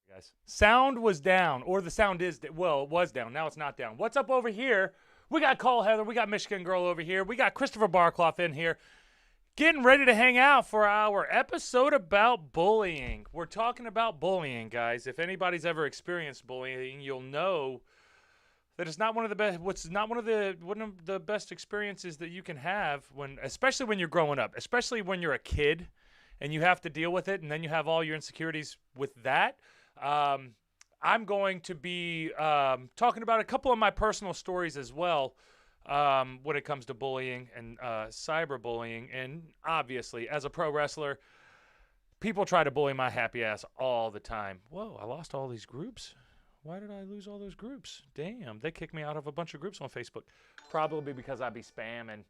Guys, sound was down, or the sound is well, it was down. Now it's not down. What's up over here? We got Cole Heather, we got Michigan Girl over here, we got Christopher Barclough in here, getting ready to hang out for our episode about bullying. We're talking about bullying, guys. If anybody's ever experienced bullying, you'll know that it's not one of the best. What's not one of the best experiences that you can have especially when you're growing up, especially when you're a kid, and you have to deal with it, and then you have all your insecurities with that. I'm going to be talking about a couple of my personal stories as well when it comes to bullying and cyberbullying. And obviously, as a pro wrestler, people try to bully my happy ass all the time. Whoa, I lost all these groups. Why did I lose all those groups? Damn, they kicked me out of a bunch of groups on Facebook. Probably because I be spamming.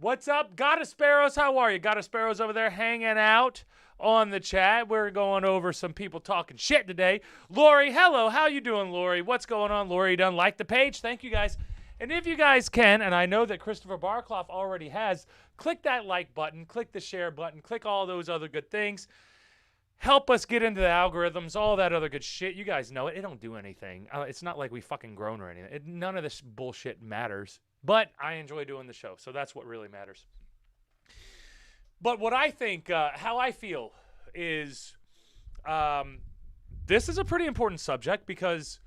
What's up, Goddess Sparrows? How are you? Goddess Sparrows over there hanging out on the chat. We're going over some people talking shit today. Lori, hello. How you doing, Lori? What's going on, Lori? Done like the page? Thank you, guys. And if you guys can, and I know that Christopher Barclough already has, click that like button, click the share button, click all those other good things. Help us get into the algorithms, all that other good shit. You guys know it. It don't do anything. It's not like we fucking grown or anything. None of this bullshit matters. But I enjoy doing the show, so that's what really matters. But what I think, how I feel is this is a pretty important subject because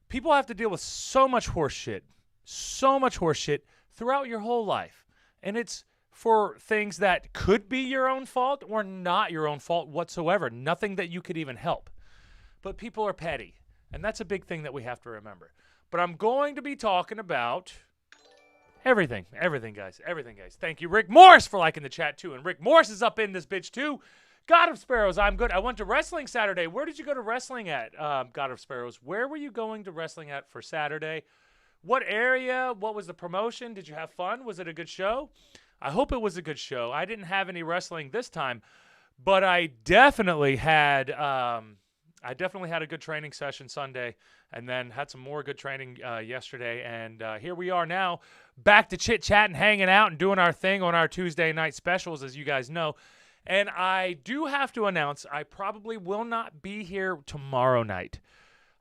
people have to deal with so much horse shit throughout your whole life. And it's for things that could be your own fault or not your own fault whatsoever. Nothing that you could even help. But people are petty, and that's a big thing that we have to remember. But I'm going to be talking about everything, guys. Thank you, Rick Morris, for liking the chat, too. And Rick Morris is up in this bitch, too. God of Sparrows, I'm good. I went to wrestling Saturday. Where did you go to wrestling at, God of Sparrows? Where were you going to wrestling at for Saturday? What area? What was the promotion? Did you have fun? Was it a good show? I hope it was a good show. I didn't have any wrestling this time, but I definitely had a good training session Sunday, and then had some more good training yesterday. And here we are now, back to chit-chat and hanging out and doing our thing on our Tuesday night specials, as you guys know. And I do have to announce I probably will not be here tomorrow night.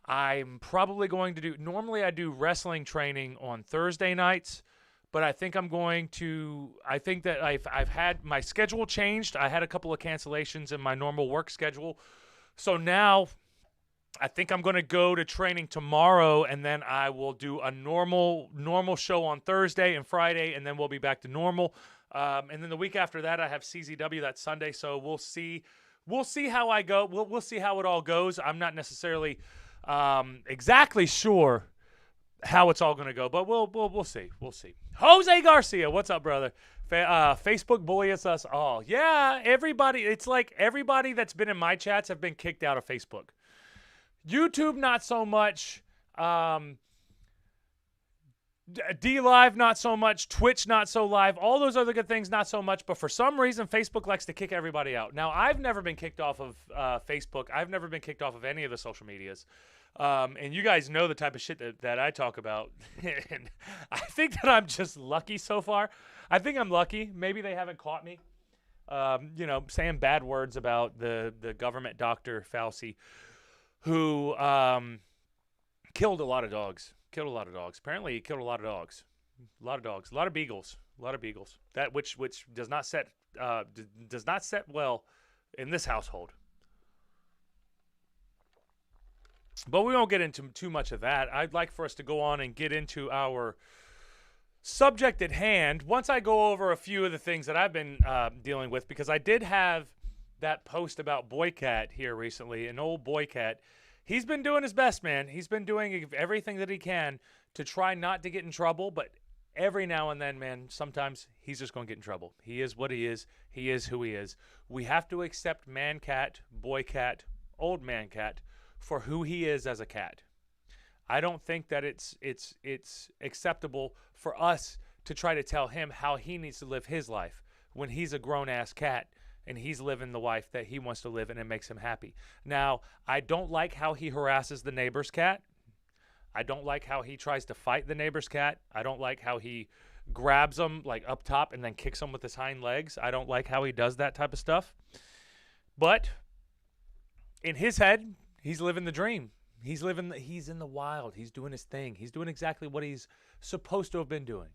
I'm probably going to normally I do wrestling training on Thursday nights, but I think that I've had my schedule changed. I had a couple of cancellations in my normal work schedule. So now I think I'm going to go to training tomorrow, and then I will do a normal show on Thursday and Friday, and then we'll be back to normal. And then the week after that, I have CZW that Sunday. So we'll see how I go. We'll see how it all goes. I'm not necessarily exactly sure how it's all going to go, but we'll see. We'll see. Jose Garcia, what's up, brother? Facebook bullies us all. Yeah, everybody. It's like everybody that's been in my chats have been kicked out of Facebook. YouTube, not so much. D Live, not so much. Twitch, not so live. All those other good things, not so much. But for some reason, Facebook likes to kick everybody out. Now, I've never been kicked off of Facebook. I've never been kicked off of any of the social medias. And you guys know the type of shit that I talk about. And I think that I'm just lucky so far. I think I'm lucky. Maybe they haven't caught me, saying bad words about the government doctor, Fauci, who killed a lot of dogs. Apparently, he killed a lot of dogs. A lot of beagles. That which does not set well in this household. But we won't get into too much of that. I'd like for us to go on and get into our subject at hand. Once I go over a few of the things that I've been dealing with, because I did have that post about Boycat here recently, an old Boycat. He's been doing his best, man. He's been doing everything that he can to try not to get in trouble, but every now and then, man, sometimes he's just going to get in trouble. He is what he is. He is who he is. We have to accept man cat, boy cat, old man cat for who he is as a cat. I don't think that it's acceptable for us to try to tell him how he needs to live his life when he's a grown-ass cat and he's living the life that he wants to live and it makes him happy. Now, I don't like how he harasses the neighbor's cat. I don't like how he tries to fight the neighbor's cat. I don't like how he grabs him like up top and then kicks him with his hind legs. I don't like how he does that type of stuff. But in his head, he's living the dream. He's in the wild. He's doing his thing. He's doing exactly what he's supposed to have been doing.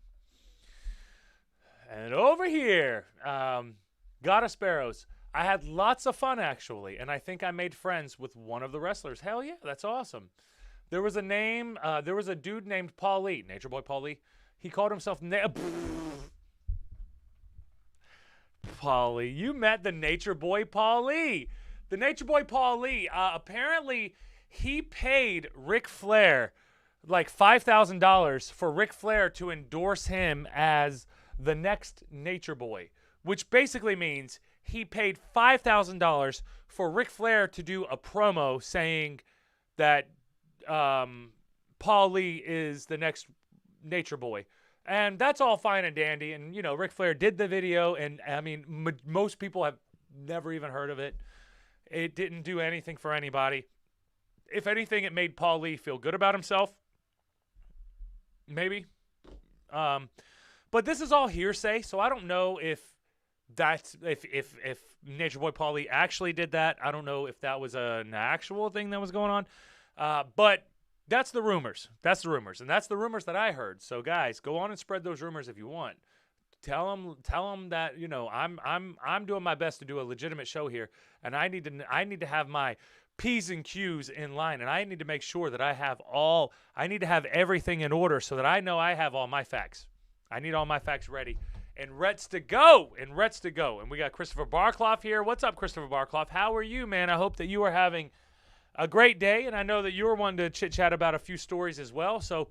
And over here, God of Sparrows. I had lots of fun, actually, and I think I made friends with one of the wrestlers. Hell yeah, that's awesome. There was a dude named Paulie, Nature Boy Paulie. He called himself Paulie. You met the Nature Boy Paulie. The Nature Boy Paulie, apparently he paid Ric Flair like $5,000 for Ric Flair to endorse him as the next Nature Boy, which basically means he paid $5,000 for Ric Flair to do a promo saying that Paulie is the next Nature Boy. And that's all fine and dandy. And, Ric Flair did the video. And, I mean, most people have never even heard of it. It didn't do anything for anybody. If anything, it made Paulie feel good about himself. Maybe. But this is all hearsay, so I don't know if Nature Boy Paulie actually did that. I don't know if that was an actual thing that was going on. But that's the rumors. And that's the rumors that I heard. So guys, go on and spread those rumors if you want. Tell them that I'm doing my best to do a legitimate show here, and I need to have my P's and Q's in line, and I need to make sure that I need to have everything in order so that I know I have all my facts. I need all my facts ready and Reds to go. And we got Christopher Barclough here. What's up, Christopher Barclough? How are you, man? I hope that you are having a great day, and I know that you were wanting to chit-chat about a few stories as well. So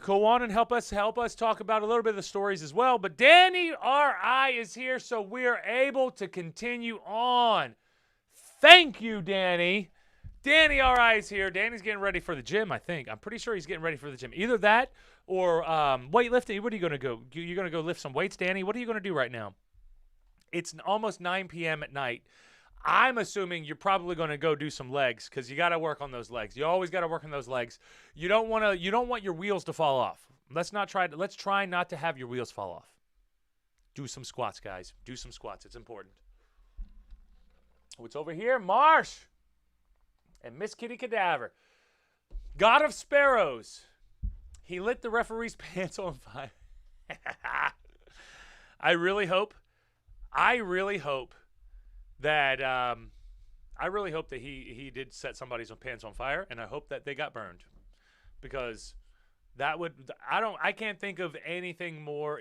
go on and help us talk about a little bit of the stories as well. But Danny R.I. is here, so we're able to continue on. Thank you, Danny. Danny R.I. is here. Danny's getting ready for the gym, I think. I'm pretty sure he's getting ready for the gym. Either that or weightlifting. What are you going to go? You're going to go lift some weights, Danny? What are you going to do right now? It's almost 9 p.m. at night. I'm assuming you're probably going to go do some legs because you got to work on those legs. You always got to work on those legs. You don't want your wheels to fall off. Let's try not to have your wheels fall off. Do some squats, guys. Do some squats. It's important. What's over here? Marsh and Miss Kitty Cadaver. God of Sparrows. He lit the referee's pants on fire. I really hope that he did set somebody's pants on fire, and I hope that they got burned, because I can't think of anything more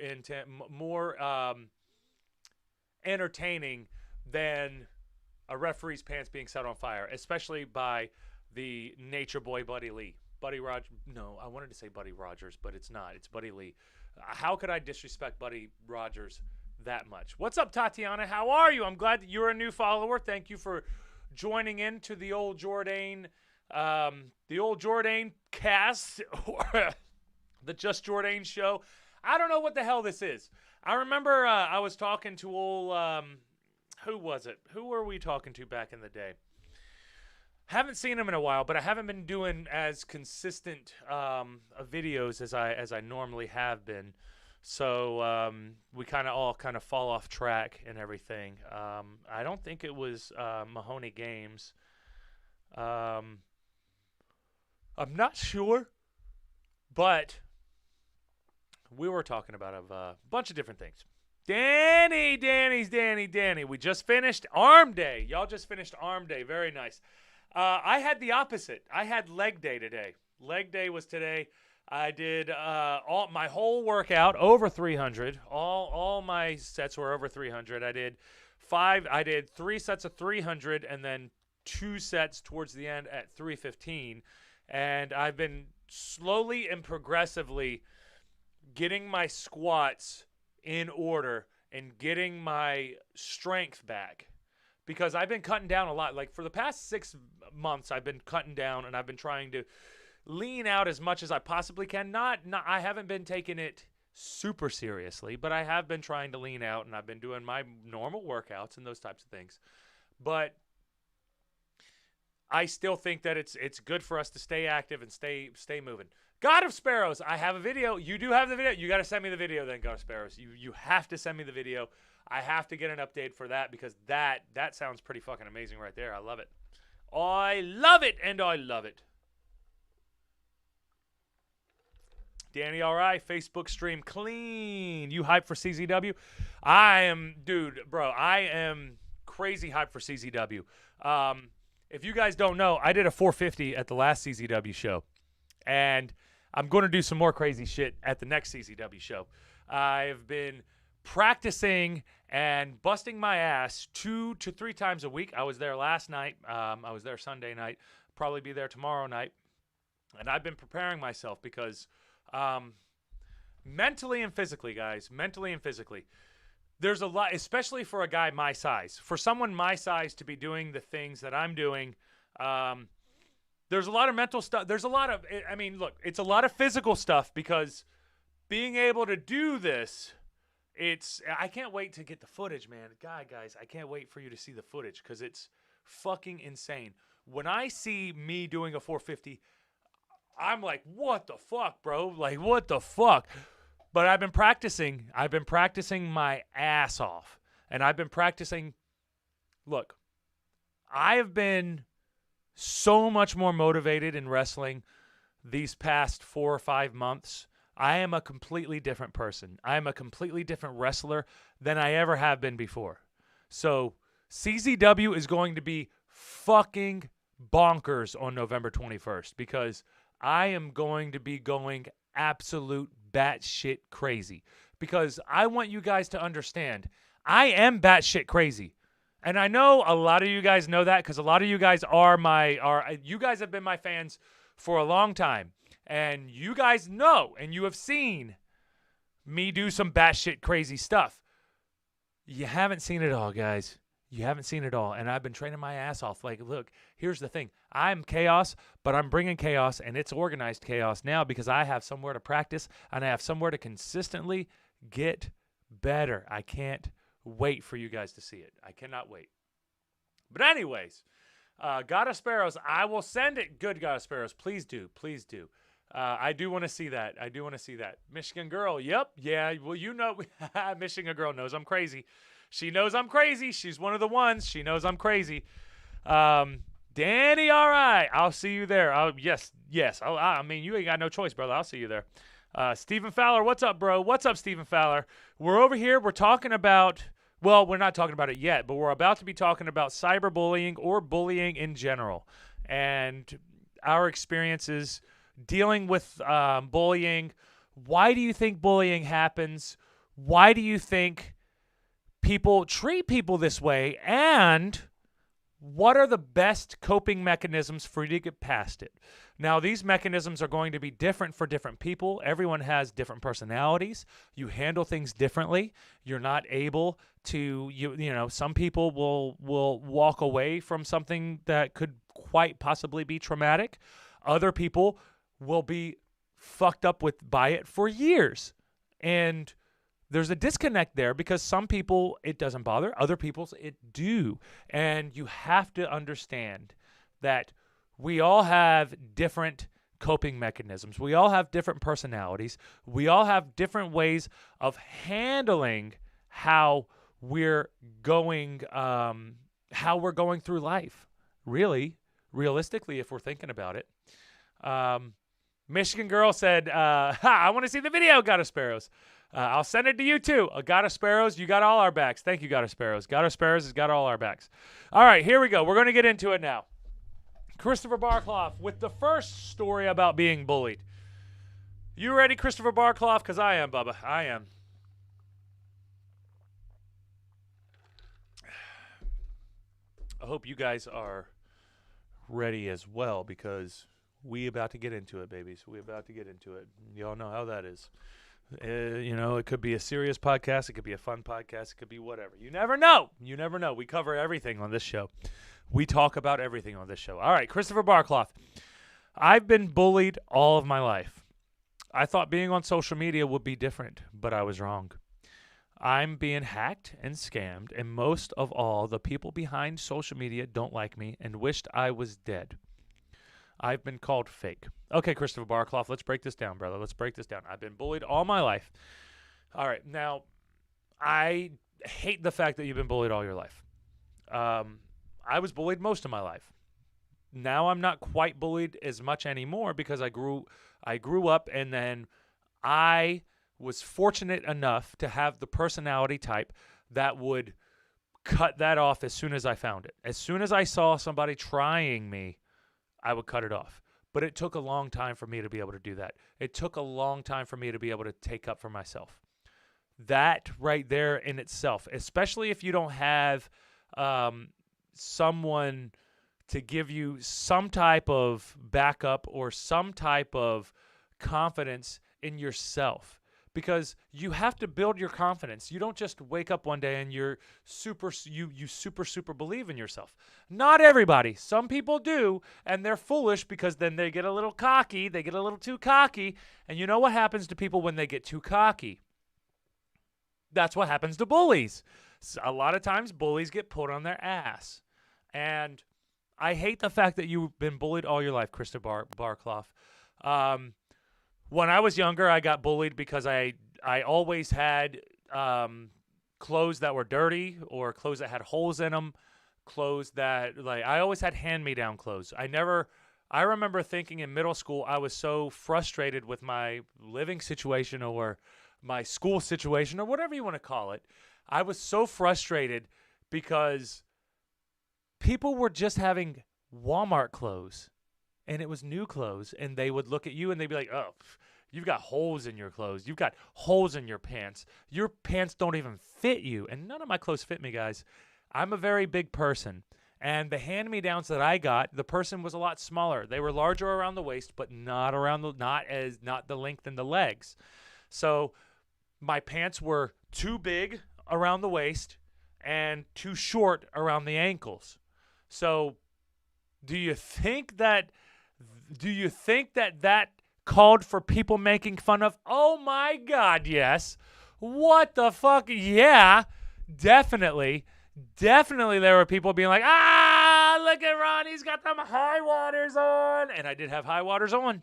entertaining than a referee's pants being set on fire, especially by the Nature Boy Buddy Lee. Buddy Rogers. No, I wanted to say Buddy Rogers, but it's not. It's Buddy Lee. How could I disrespect Buddy Rogers that much? What's up, Tatiana? How are you? I'm glad that you're a new follower. Thank you for joining in to the old Jordane cast, or the Just Jordane show. I don't know what the hell this is. I remember I was talking to old, who was it? Who were we talking to back in the day? Haven't seen him in a while, but I haven't been doing as consistent videos as I normally have been. So we all kind of fall off track and everything. I don't think it was Mahoney Games. I'm not sure, but we were talking about a bunch of different things. Danny. We just finished Arm Day. Y'all just finished Arm Day. Very nice. I had the opposite. I had leg day today. Leg day was today. I did my whole workout over 300. All my sets were over 300. I did 3 sets of 300 and then 2 sets towards the end at 315. And I've been slowly and progressively getting my squats in order and getting my strength back. Because I've been cutting down a lot. Like for the past 6 months, I've been cutting down and I've been trying to lean out as much as I possibly can. I haven't been taking it super seriously, but I have been trying to lean out and I've been doing my normal workouts and those types of things. But I still think that it's good for us to stay active and stay moving. God of Sparrows, I have a video. You do have the video. You got to send me the video then, God of Sparrows. You have to send me the video. I have to get an update for that because that sounds pretty fucking amazing right there. I love it. I love it, and I love it. Danny, all right. Facebook stream clean. You hyped for CZW? I am crazy hyped for CZW. If you guys don't know, I did a 450 at the last CZW show. And I'm going to do some more crazy shit at the next CZW show. I've been practicing and busting my ass 2 to 3 times a week. I was there last night. I was there Sunday night. Probably be there tomorrow night. And I've been preparing myself because mentally and physically, guys, there's a lot, especially for a guy my size. For someone my size to be doing the things that I'm doing, there's a lot of mental stuff. There's a lot of, look, it's a lot of physical stuff because being able to do this, I can't wait to get the footage, man. Guys, I can't wait for you to see the footage because it's fucking insane. When I see me doing a 450, I'm like, what the fuck, bro? Like, what the fuck? But I've been practicing my ass off. And I've been practicing. Look, I have been so much more motivated in wrestling these past 4 or 5 months. I am a completely different person. I am a completely different wrestler than I ever have been before. So CZW is going to be fucking bonkers on November 21st because I am going to be going absolute batshit crazy because I want you guys to understand I am batshit crazy. And I know a lot of you guys know that because a lot of you guys you guys have been my fans for a long time. And you guys know and you have seen me do some batshit crazy stuff. You haven't seen it all, guys. You haven't seen it all. And I've been training my ass off. Like, look, here's the thing. I'm chaos, but I'm bringing chaos, and it's organized chaos now because I have somewhere to practice and I have somewhere to consistently get better. I can't wait for you guys to see it. I cannot wait. But anyways, God of Sparrows, I will send it. Good God of Sparrows, please do. Please do. I do want to see that. Michigan girl, yep. Yeah, well, you know, Michigan girl knows I'm crazy. She knows I'm crazy. She's one of the ones. She knows I'm crazy. Danny, all right. I'll see you there. Yes. I mean, you ain't got no choice, brother. I'll see you there. Stephen Fowler, what's up, bro? What's up, Stephen Fowler? We're over here. We're talking about, well, we're not talking about it yet, but we're about to be talking about cyberbullying or bullying in general and our experiences dealing with bullying. Why do you think bullying happens? Why do you think people treat people this way? And what are the best coping mechanisms for you to get past it? Now, these mechanisms are going to be different for different people. Everyone has different personalities. You handle things differently. You're not able to, some people will walk away from something that could quite possibly be traumatic. Other people will be fucked up by it for years. And there's a disconnect there because some people it doesn't bother, other people's it do. And you have to understand that we all have different coping mechanisms. We all have different personalities. We all have different ways of handling how we're going through life. Really, realistically, if we're thinking about it. Michigan girl said, I want to see the video, Gotta Sparrows. I'll send it to you too. Gotta Sparrows, you got all our backs. Thank you, Gotta Sparrows. Gotta Sparrows has got all our backs. All right, here we go. We're going to get into it now. Christopher Barkloff with the first story about being bullied. You ready, Christopher Barkloff? Because I am, Bubba. I am. I hope you guys are ready as well because we about to get into it, babies. We about to get into it. Y'all know how that is. It could be a serious podcast. It could be a fun podcast. It could be whatever. You never know. You never know. We cover everything on this show. We talk about everything on this show. All right, Christopher Barkloff. I've been bullied all of my life. I thought being on social media would be different, but I was wrong. I'm being hacked and scammed, and most of all, the people behind social media don't like me and wished I was dead. I've been called fake. Okay, Christopher Barkloff, let's break this down, brother. Let's break this down. I've been bullied all my life. All right, now, I hate the fact that you've been bullied all your life. I was bullied most of my life. Now I'm not quite bullied as much anymore because I grew up, and then I was fortunate enough to have the personality type that would cut that off as soon as I found it. As soon as I saw somebody trying me, I would cut it off. But it took a long time for me to be able to do that. It took a long time for me to be able to take up for myself. That right there in itself, especially if you don't have someone to give you some type of backup or some type of confidence in yourself, because you have to build your confidence. You don't just wake up one day and you're super believe in yourself. Not everybody. Some people do, and they're foolish because then they get a little cocky. They get a little too cocky, and you know what happens to people when they get too cocky? That's what happens to bullies. A lot of times bullies get put on their ass. And I hate the fact that you've been bullied all your life, Christopher Barkloff. When I was younger, I got bullied because I always had clothes that were dirty or clothes that had holes in them, clothes that, I always had hand-me-down clothes. I remember thinking in middle school I was so frustrated with my living situation or my school situation or whatever you want to call it. I was so frustrated because people were just having Walmart clothes, and it was new clothes, and they would look at you and they'd be like, oh, you've got holes in your clothes. You've got holes in your pants. Your pants don't even fit you. And none of my clothes fit me, guys. I'm a very big person. And the hand-me-downs that I got, the person was a lot smaller. They were larger around the waist, but not the length in the legs. So my pants were too big around the waist and too short around the ankles. So do you think that called for people making fun of? Oh my God, yes. What the fuck? Yeah, definitely. Definitely there were people being like, look at Ron, he's got them high waters on. And I did have high waters on.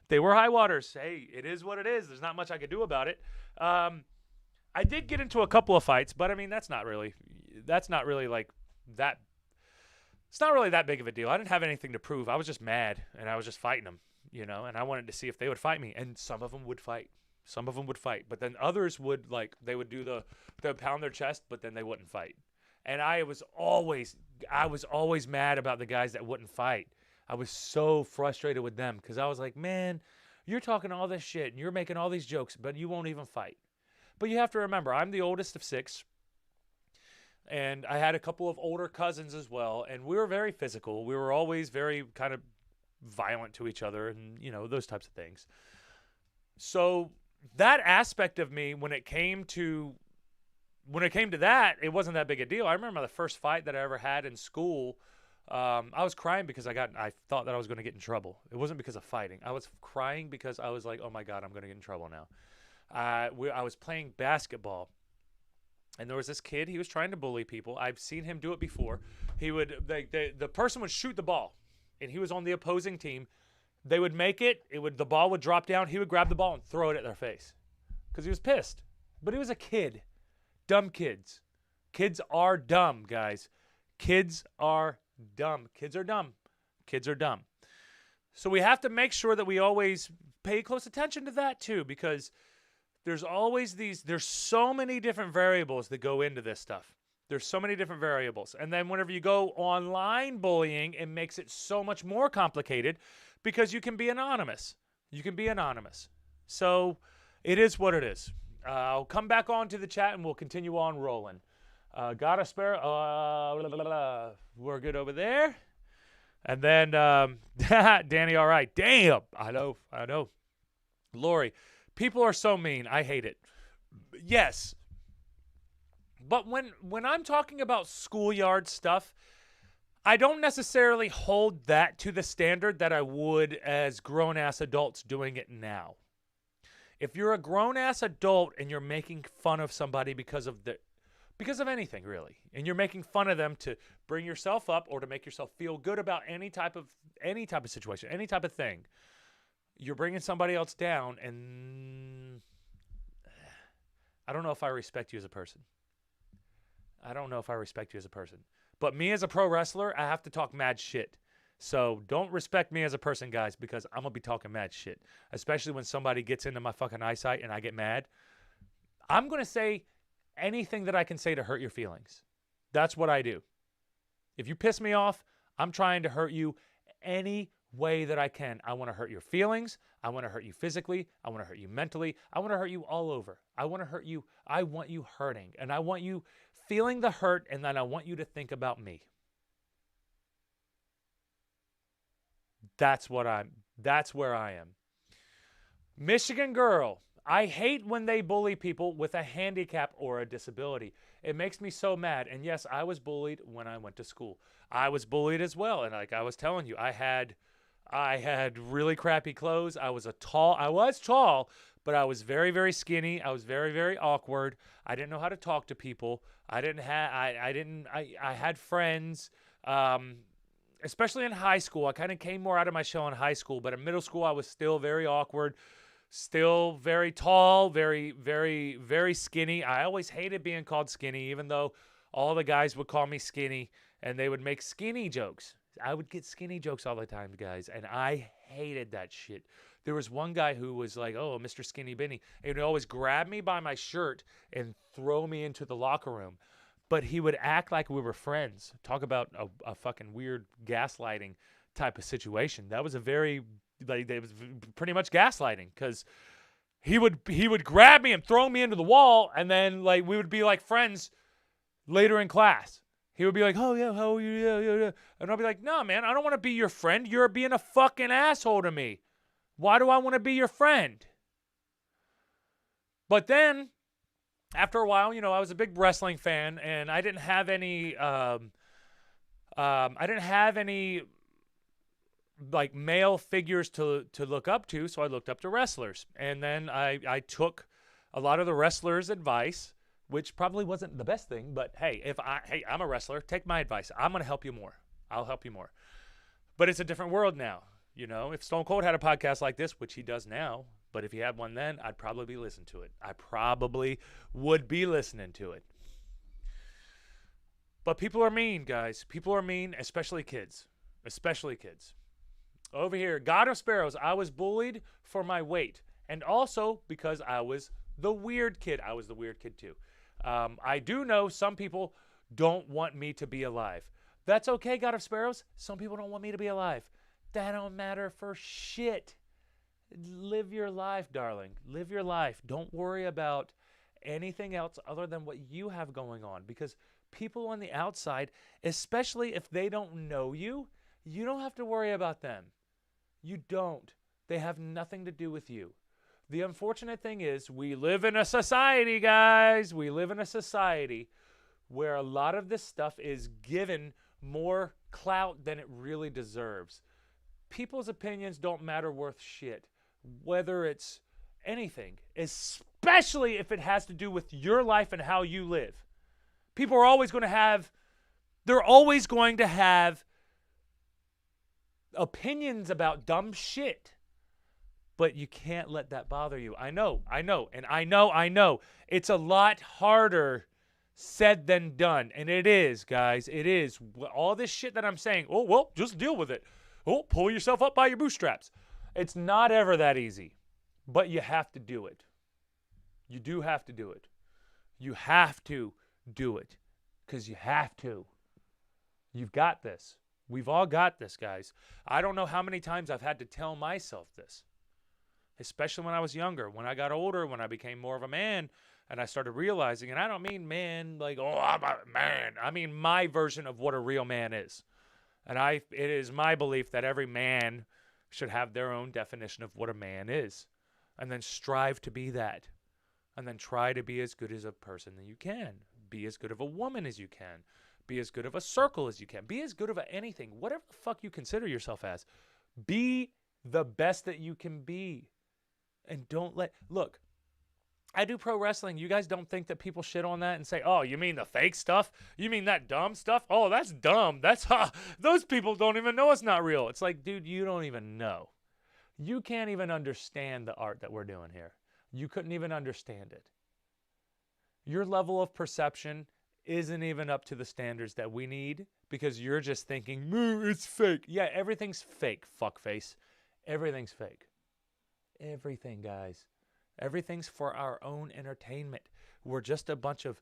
They were high waters. Hey, it is what it is. There's not much I could do about it. I did get into a couple of fights, but I mean, that's not really like that. It's not really that big of a deal. I didn't have anything to prove. I was just mad, and I was just fighting them, and I wanted to see if they would fight me. And some of them would fight. But then others would, they would do they would pound their chest, but then they wouldn't fight. And I was always mad about the guys that wouldn't fight. I was so frustrated with them because I was like, man, you're talking all this shit, and you're making all these jokes, but you won't even fight. But you have to remember, I'm the oldest of 6. And I had a couple of older cousins as well, and we were very physical. We were always very kind of violent to each other and, those types of things. So that aspect of me, when it came to that, it wasn't that big a deal. I remember the first fight that I ever had in school. I was crying because I thought that I was going to get in trouble. It wasn't because of fighting. I was crying because I was like, oh my God, I'm going to get in trouble now. I was playing basketball, and there was this kid. He was trying to bully people. I've seen him do it before. The person would shoot the ball, and he was on the opposing team. They would make it. The ball would drop down. He would grab the ball and throw it at their face because he was pissed. But he was a kid. Dumb kids. Kids are dumb, guys. Kids are dumb. Kids are dumb. Kids are dumb. So we have to make sure that we always pay close attention to that too, because there's so many different variables that go into this stuff. There's so many different variables. And then whenever you go online bullying, it makes it so much more complicated because you can be anonymous. You can be anonymous. So it is what it is. I'll come back on to the chat and we'll continue on rolling. Got a spare. We're good over there. And then Danny, all right. Damn. I know. Lori, people are so mean. I hate it. Yes. But when I'm talking about schoolyard stuff, I don't necessarily hold that to the standard that I would as grown-ass adults doing it now. If you're a grown-ass adult and you're making fun of somebody because of anything, really, and you're making fun of them to bring yourself up or to make yourself feel good about any type of situation, any type of thing, you're bringing somebody else down, and I don't know if I respect you as a person. But me as a pro wrestler, I have to talk mad shit. So don't respect me as a person, guys, because I'm going to be talking mad shit, especially when somebody gets into my fucking eyesight and I get mad. I'm going to say anything that I can say to hurt your feelings. That's what I do. If you piss me off, I'm trying to hurt you any way that I can. I want to hurt your feelings. I want to hurt you physically. I want to hurt you mentally. I want to hurt you all over. I want to hurt you. I want you hurting, and I want you feeling the hurt, and then I want you to think about me. That's where I am. Michigan girl. I hate when they bully people with a handicap or a disability. It makes me so mad. And yes, I was bullied when I went to school. I was bullied as well. And like I was telling you, I had really crappy clothes. I was tall, but I was very, very skinny. I was very, very awkward. I didn't know how to talk to people. I had friends. Especially in high school, I kind of came more out of my shell in high school, but in middle school, I was still very awkward, still very tall, very, very, very skinny. I always hated being called skinny, even though all the guys would call me skinny, and they would make skinny jokes. I would get skinny jokes all the time, guys, and I hated that shit. There was one guy who was like, oh, Mr. Skinny Benny. He would always grab me by my shirt and throw me into the locker room. But he would act like we were friends. Talk about a fucking weird gaslighting type of situation. That was it was pretty much gaslighting, because he would grab me and throw me into the wall, and then we would be like friends later in class. He would be like, oh yeah, how are you? Yeah. And I'll be like, no, man, I don't want to be your friend. You're being a fucking asshole to me. Why do I want to be your friend? But then, after a while, I was a big wrestling fan, and I didn't have any male figures to look up to, so I looked up to wrestlers. And then I took a lot of the wrestlers' advice, which probably wasn't the best thing, but hey, I'm a wrestler, take my advice. I'm going to help you more. I'll help you more. But it's a different world now. If Stone Cold had a podcast like this, which he does now, but if he had one then, I'd probably be listening to it. I probably would be listening to it. But people are mean, guys. People are mean, especially kids. Over here, God of Sparrows, I was bullied for my weight. And also because I was the weird kid. I was the weird kid too. I do know some people don't want me to be alive. That's okay, God of Sparrows. Some people don't want me to be alive. That don't matter for shit. Live your life, darling. Live your life. Don't worry about anything else other than what you have going on, because People on the outside, especially if they don't know you, you don't have to worry about them. You don't. They have nothing to do with you. The unfortunate thing is we live in a society, guys. We live in a society where a lot of this stuff is given more clout than it really deserves. People's opinions don't matter worth shit, whether it's anything, especially if it has to do with your life and how you live. People are always going to have, they're always going to have opinions about dumb shit. But you can't let that bother you. I know. And I know. It's a lot harder said than done. And it is, guys. It is. All this shit that I'm saying, oh, well, just deal with it. Oh, pull yourself up by your bootstraps. It's not ever that easy. But you have to do it. You do have to do it. You have to do it. Because you have to. You've got this. We've all got this, guys. I don't know how many times I've had to tell myself this. Especially when I was younger. When I got older, when I became more of a man, and I started realizing, and I don't mean man like, oh, I'm a man. I mean my version of what a real man is. And it is my belief that every man should have their own definition of what a man is. And then strive to be that. And then try to be as good as a person that you can. Be as good of a woman as you can. Be as good of a circle as you can. Be as good of anything. Whatever the fuck you consider yourself as. Be the best that you can be. And look, I do pro wrestling. You guys don't think that people shit on that and say, oh, you mean the fake stuff? You mean that dumb stuff? Oh, that's dumb. Those people don't even know it's not real. It's like, dude, you don't even know. You can't even understand the art that we're doing here. You couldn't even understand it. Your level of perception isn't even up to the standards that we need because you're just thinking, it's fake. Yeah, everything's fake, fuckface. Everything's fake. Everything, guys. Everything's for our own entertainment. We're just a bunch of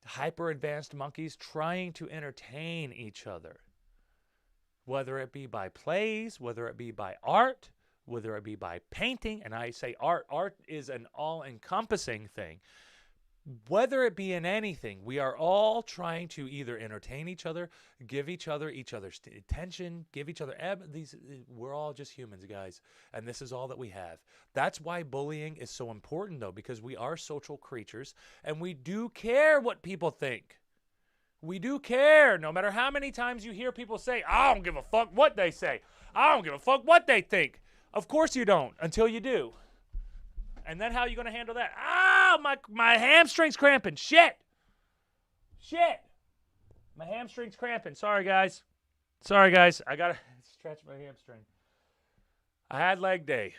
hyper-advanced monkeys trying to entertain each other. Whether it be by plays, whether it be by art, whether it be by painting. And I say art. Art is an all-encompassing thing. Whether it be in anything, we are all trying to either entertain each other, give each other's attention, give each other we're all just humans, guys, and this is all that we have. That's why bullying is so important, though, because we are social creatures, and we do care what people think. We do care, no matter how many times you hear people say, I don't give a fuck what they say. I don't give a fuck what they think. Of course you don't, until you do. And then how are you going to handle that? My hamstring's cramping. Shit. My hamstring's cramping. Sorry, guys. I got to stretch my hamstring. I had leg day.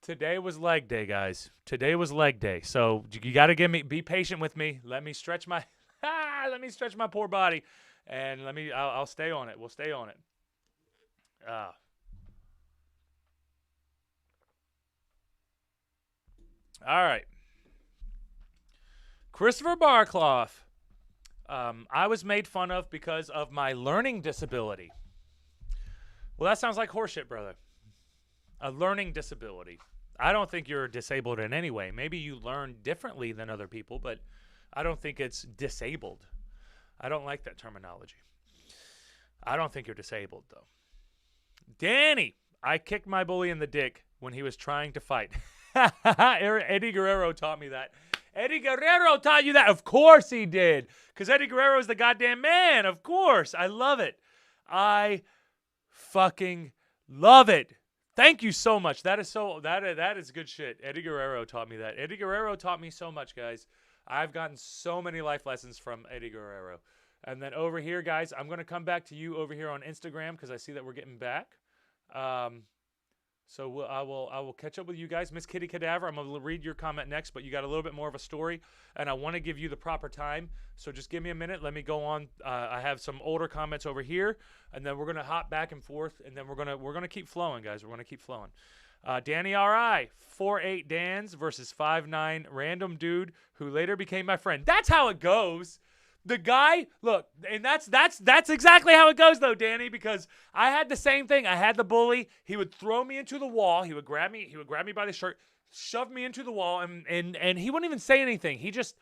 Today was leg day, guys. Today was leg day. So you got to be patient with me. Let me stretch my poor body. And I'll stay on it. We'll stay on it. All right. Christopher Barclough. I was made fun of because of my learning disability. Well, that sounds like horseshit, brother. A learning disability. I don't think you're disabled in any way. Maybe you learn differently than other people, but I don't think it's disabled. I don't like that terminology. I don't think you're disabled, though. Danny, I kicked my bully in the dick when he was trying to fight. Eddie Guerrero taught me that. Eddie Guerrero taught you that? Of course he did. Because Eddie Guerrero is the goddamn man. Of course. I love it. I fucking love it. Thank you so much. That is good shit. Eddie Guerrero taught me that. Eddie Guerrero taught me so much, guys. I've gotten so many life lessons from Eddie Guerrero. And then over here, guys, I'm going to come back to you over here on Instagram because I see that we're getting back. So I will catch up with you guys. Miss Kitty Cadaver, I'm going to read your comment next, but you got a little bit more of a story, and I want to give you the proper time. So just give me a minute. Let me go on. I have some older comments over here, and then we're going to hop back and forth, and then we're gonna keep flowing, guys. We're going to keep flowing. Danny R.I., 4'8" Dans versus 5'9" random dude who later became my friend. That's how it goes. The guy, look, and that's exactly how it goes, though, Danny, because I had the same thing. I had the bully. He would throw me into the wall. He would grab me by the shirt, shove me into the wall, and he wouldn't even say anything. He just,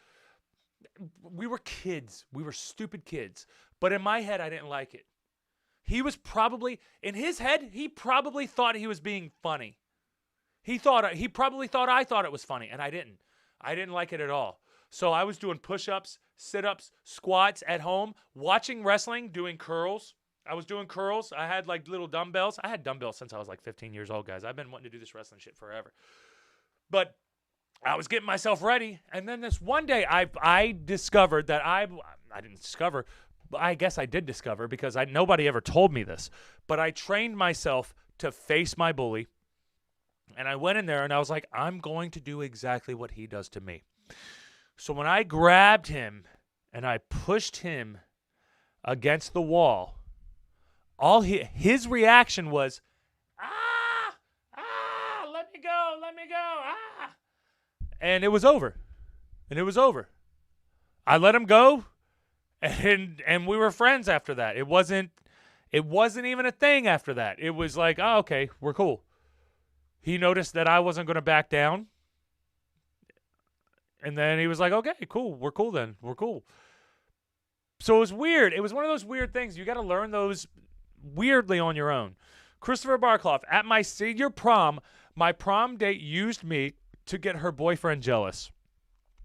we were kids. We were stupid kids. But in my head, I didn't like it. He was probably, in his head, he probably thought he was being funny. He probably thought I thought it was funny, and I didn't. I didn't like it at all. So I was doing push-ups, sit-ups, squats at home, watching wrestling, doing curls. I was doing curls. I had like little dumbbells. I had dumbbells since I was like 15 years old, guys. I've been wanting to do this wrestling shit forever. But I was getting myself ready, and then this one day I discovered that I didn't discover, I guess I did discover because nobody ever told me this, but I trained myself to face my bully, and I went in there and I was like, I'm going to do exactly what he does to me. So when I grabbed him and I pushed him against the wall, his reaction was, let me go, ah. And it was over. I let him go, and we were friends after that. It wasn't even a thing after that. It was like, oh, okay, we're cool. He noticed that I wasn't going to back down. And then he was like, okay, cool. We're cool then. We're cool. So it was weird. It was one of those weird things. You got to learn those weirdly on your own. Christopher Barkloff, at my senior prom, my prom date used me to get her boyfriend jealous.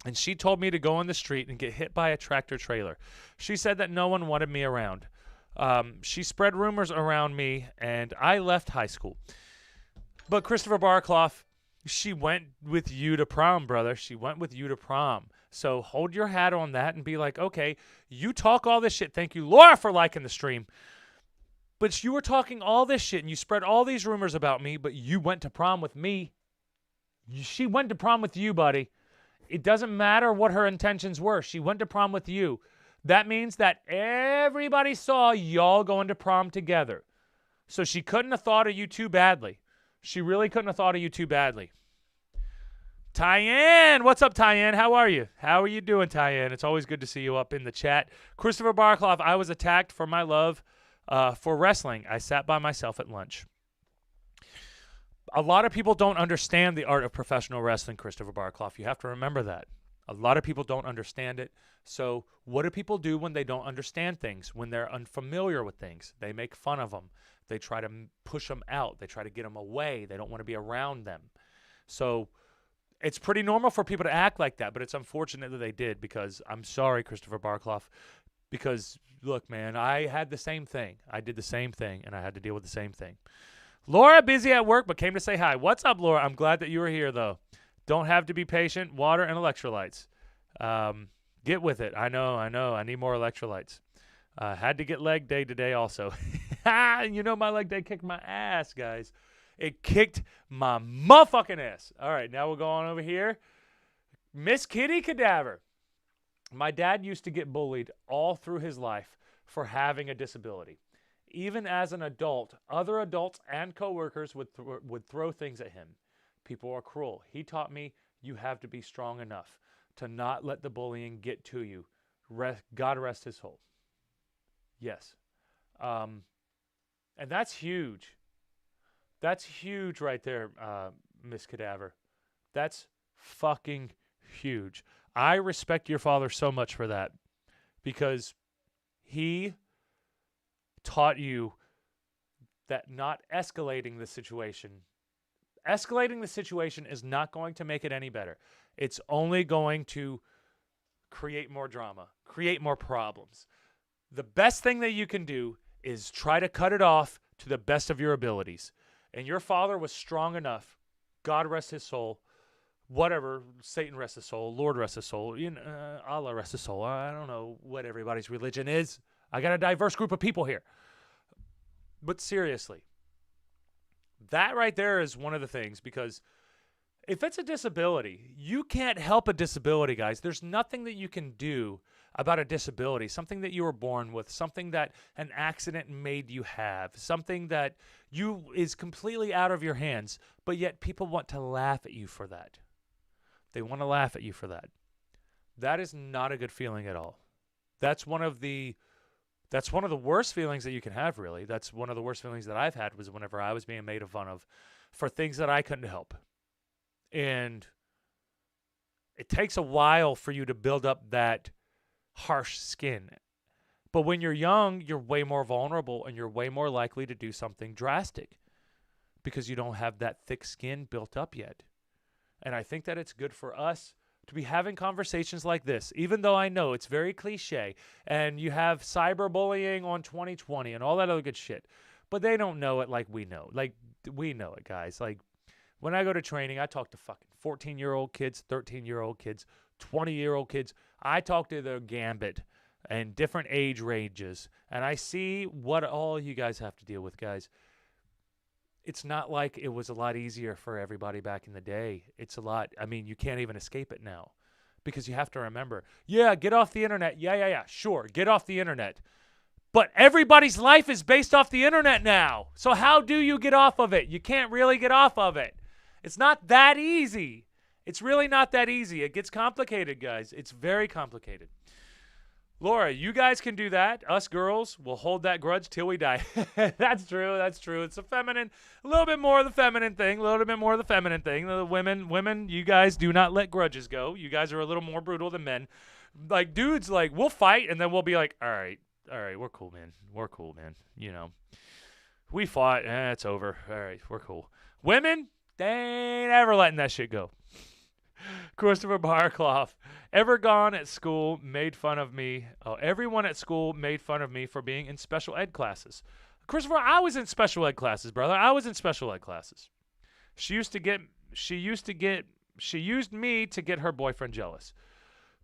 And she told me to go on the street and get hit by a tractor trailer. She said that no one wanted me around. She spread rumors around me, and I left high school. But Christopher Barkloff, she went with you to prom, brother. She went with you to prom. So hold your hat on that and be like, okay, you talk all this shit. Thank you, Laura, for liking the stream. But you were talking all this shit, and you spread all these rumors about me, but you went to prom with me. She went to prom with you, buddy. It doesn't matter what her intentions were. She went to prom with you. That means that everybody saw y'all going to prom together. So she couldn't have thought of you too badly. She really couldn't have thought of you too badly. Tyann, what's up, Tyann? How are you? How are you doing, Tyann? It's always good to see you up in the chat. Christopher Barkloff, I was attacked for my love for wrestling. I sat by myself at lunch. A lot of people don't understand the art of professional wrestling, Christopher Barkloff. You have to remember that. A lot of people don't understand it. So what do people do when they don't understand things, when they're unfamiliar with things? They make fun of them. They try to push them out. They try to get them away. They don't want to be around them. So it's pretty normal for people to act like that, but it's unfortunate that they did, because I'm sorry, Christopher Barkloff, because, look, man, I had the same thing. I did the same thing, and I had to deal with the same thing. Laura, busy at work, but came to say hi. What's up, Laura? I'm glad that you were here, though. Don't have to be patient. Water and electrolytes. Get with it. I know. I need more electrolytes. Had to get leg day today also. You know my leg day kicked my ass, guys. It kicked my motherfucking ass. All right, now we'll go on over here. Miss Kitty Cadaver. My dad used to get bullied all through his life for having a disability. Even as an adult, other adults and coworkers would throw things at him. People are cruel. He taught me you have to be strong enough to not let the bullying get to you. God rest his soul. Yes. And that's huge. That's huge right there, Miss Cadaver. That's fucking huge. I respect your father so much for that, because he taught you that not escalating the situation. Escalating the situation is not going to make it any better. It's only going to create more drama, create more problems. The best thing that you can do is try to cut it off to the best of your abilities. And your father was strong enough, God rest his soul, whatever, Satan rest his soul, Lord rest his soul, Allah rest his soul. I don't know what everybody's religion is. I got a diverse group of people here. But seriously, that right there is one of the things, because if it's a disability, you can't help a disability, guys. There's nothing that you can do about a disability, something that you were born with, something that an accident made you have, something that is completely out of your hands, but yet people want to laugh at you for that. They want to laugh at you for that. That is not a good feeling at all. That's one of the worst feelings that you can have, really. That's one of the worst feelings that I've had, was whenever I was being made fun of for things that I couldn't help. And it takes a while for you to build up that harsh skin. But when you're young, you're way more vulnerable and you're way more likely to do something drastic because you don't have that thick skin built up yet. And I think that it's good for us to be having conversations like this, even though I know it's very cliche and you have cyberbullying on 2020 and all that other good shit. But they don't know it like we know. Like, we know it, guys. Like, when I go to training, I talk to fucking 14-year-old kids, 13-year-old kids, 20-year-old kids. I talk to the gambit and different age ranges, and I see what all you guys have to deal with, guys. It's not like it was a lot easier for everybody back in the day. It's a lot. I mean, you can't even escape it now because you have to remember, yeah, get off the internet. Yeah, sure, get off the internet. But everybody's life is based off the internet now. So how do you get off of it? You can't really get off of it. It's not that easy. It's really not that easy. It gets complicated, guys. It's very complicated. Laura, you guys can do that. Us girls will hold that grudge till we die. That's true. That's true. It's a little bit more of the feminine thing. The women, you guys do not let grudges go. You guys are a little more brutal than men. Like, dudes, like, we'll fight, and then we'll be like, all right, we're cool, man. You know, we fought, it's over. All right, we're cool. Women, they ain't ever letting that shit go. Christopher Barclough, everyone at school made fun of me for being in special ed classes. Christopher, I was in special ed classes, brother. I was in special ed classes. She used me to get her boyfriend jealous.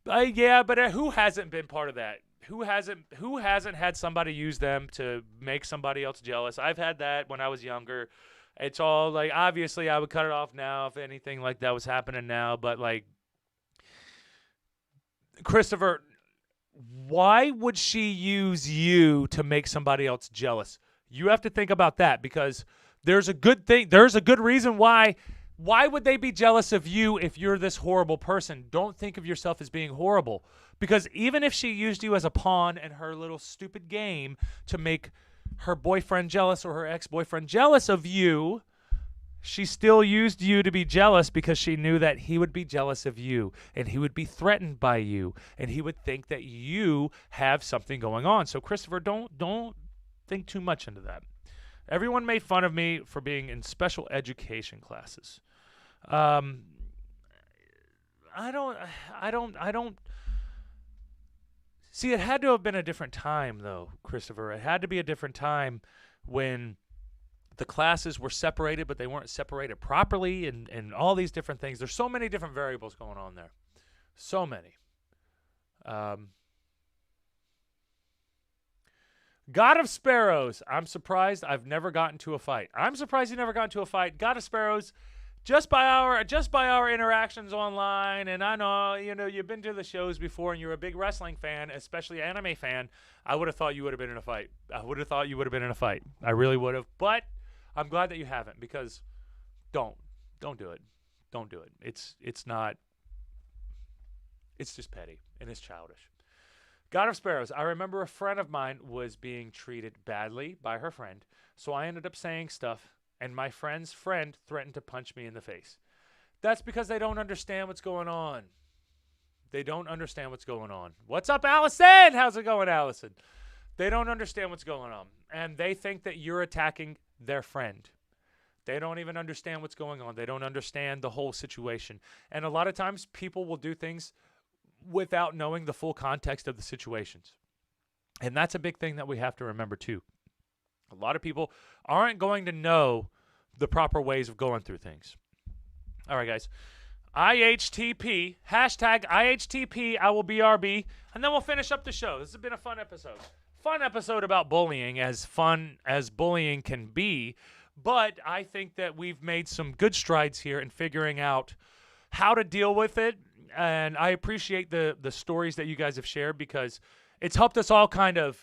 Yeah, but who hasn't been part of that? Who hasn't had somebody use them to make somebody else jealous? I've had that when I was younger. It's all like, obviously I would cut it off now if anything like that was happening now, but like, Christopher, why would she use you to make somebody else jealous? You have to think about that, because there's a good reason why. Why would they be jealous of you if you're this horrible person? Don't think of yourself as being horrible, because even if she used you as a pawn in her little stupid game to make her boyfriend jealous or her ex-boyfriend jealous of you, she still used you to be jealous because she knew that he would be jealous of you and he would be threatened by you and he would think that you have something going on. So Christopher, don't think too much into that. Everyone made fun of me for being in special education classes. I don't see, it had to have been a different time, though, Christopher. It had to be a different time when the classes were separated, but they weren't separated properly, and all these different things. There's so many different variables going on there. So many. God of Sparrows. I'm surprised I've never gotten to a fight. I'm surprised you never got into a fight. God of Sparrows. Just by our interactions online, and I know, you've been to the shows before and you're a big wrestling fan, especially anime fan, I would have thought you would have been in a fight. I really would have. But I'm glad that you haven't, because don't do it. Don't do it. It's just petty and it's childish. God of Sparrows. I remember a friend of mine was being treated badly by her friend, so I ended up saying stuff, and my friend's friend threatened to punch me in the face. That's because they don't understand what's going on. They don't understand what's going on. What's up, Allison? How's it going, Allison? They don't understand what's going on, and they think that you're attacking their friend. They don't even understand what's going on. They don't understand the whole situation. And a lot of times people will do things without knowing the full context of the situations. And that's a big thing that we have to remember too. A lot of people aren't going to know the proper ways of going through things. All right, guys. IHTP, hashtag IHTP, I will BRB, and then we'll finish up the show. This has been a fun episode. Fun episode about bullying, as fun as bullying can be. But I think that we've made some good strides here in figuring out how to deal with it. And I appreciate the stories that you guys have shared, because it's helped us all kind of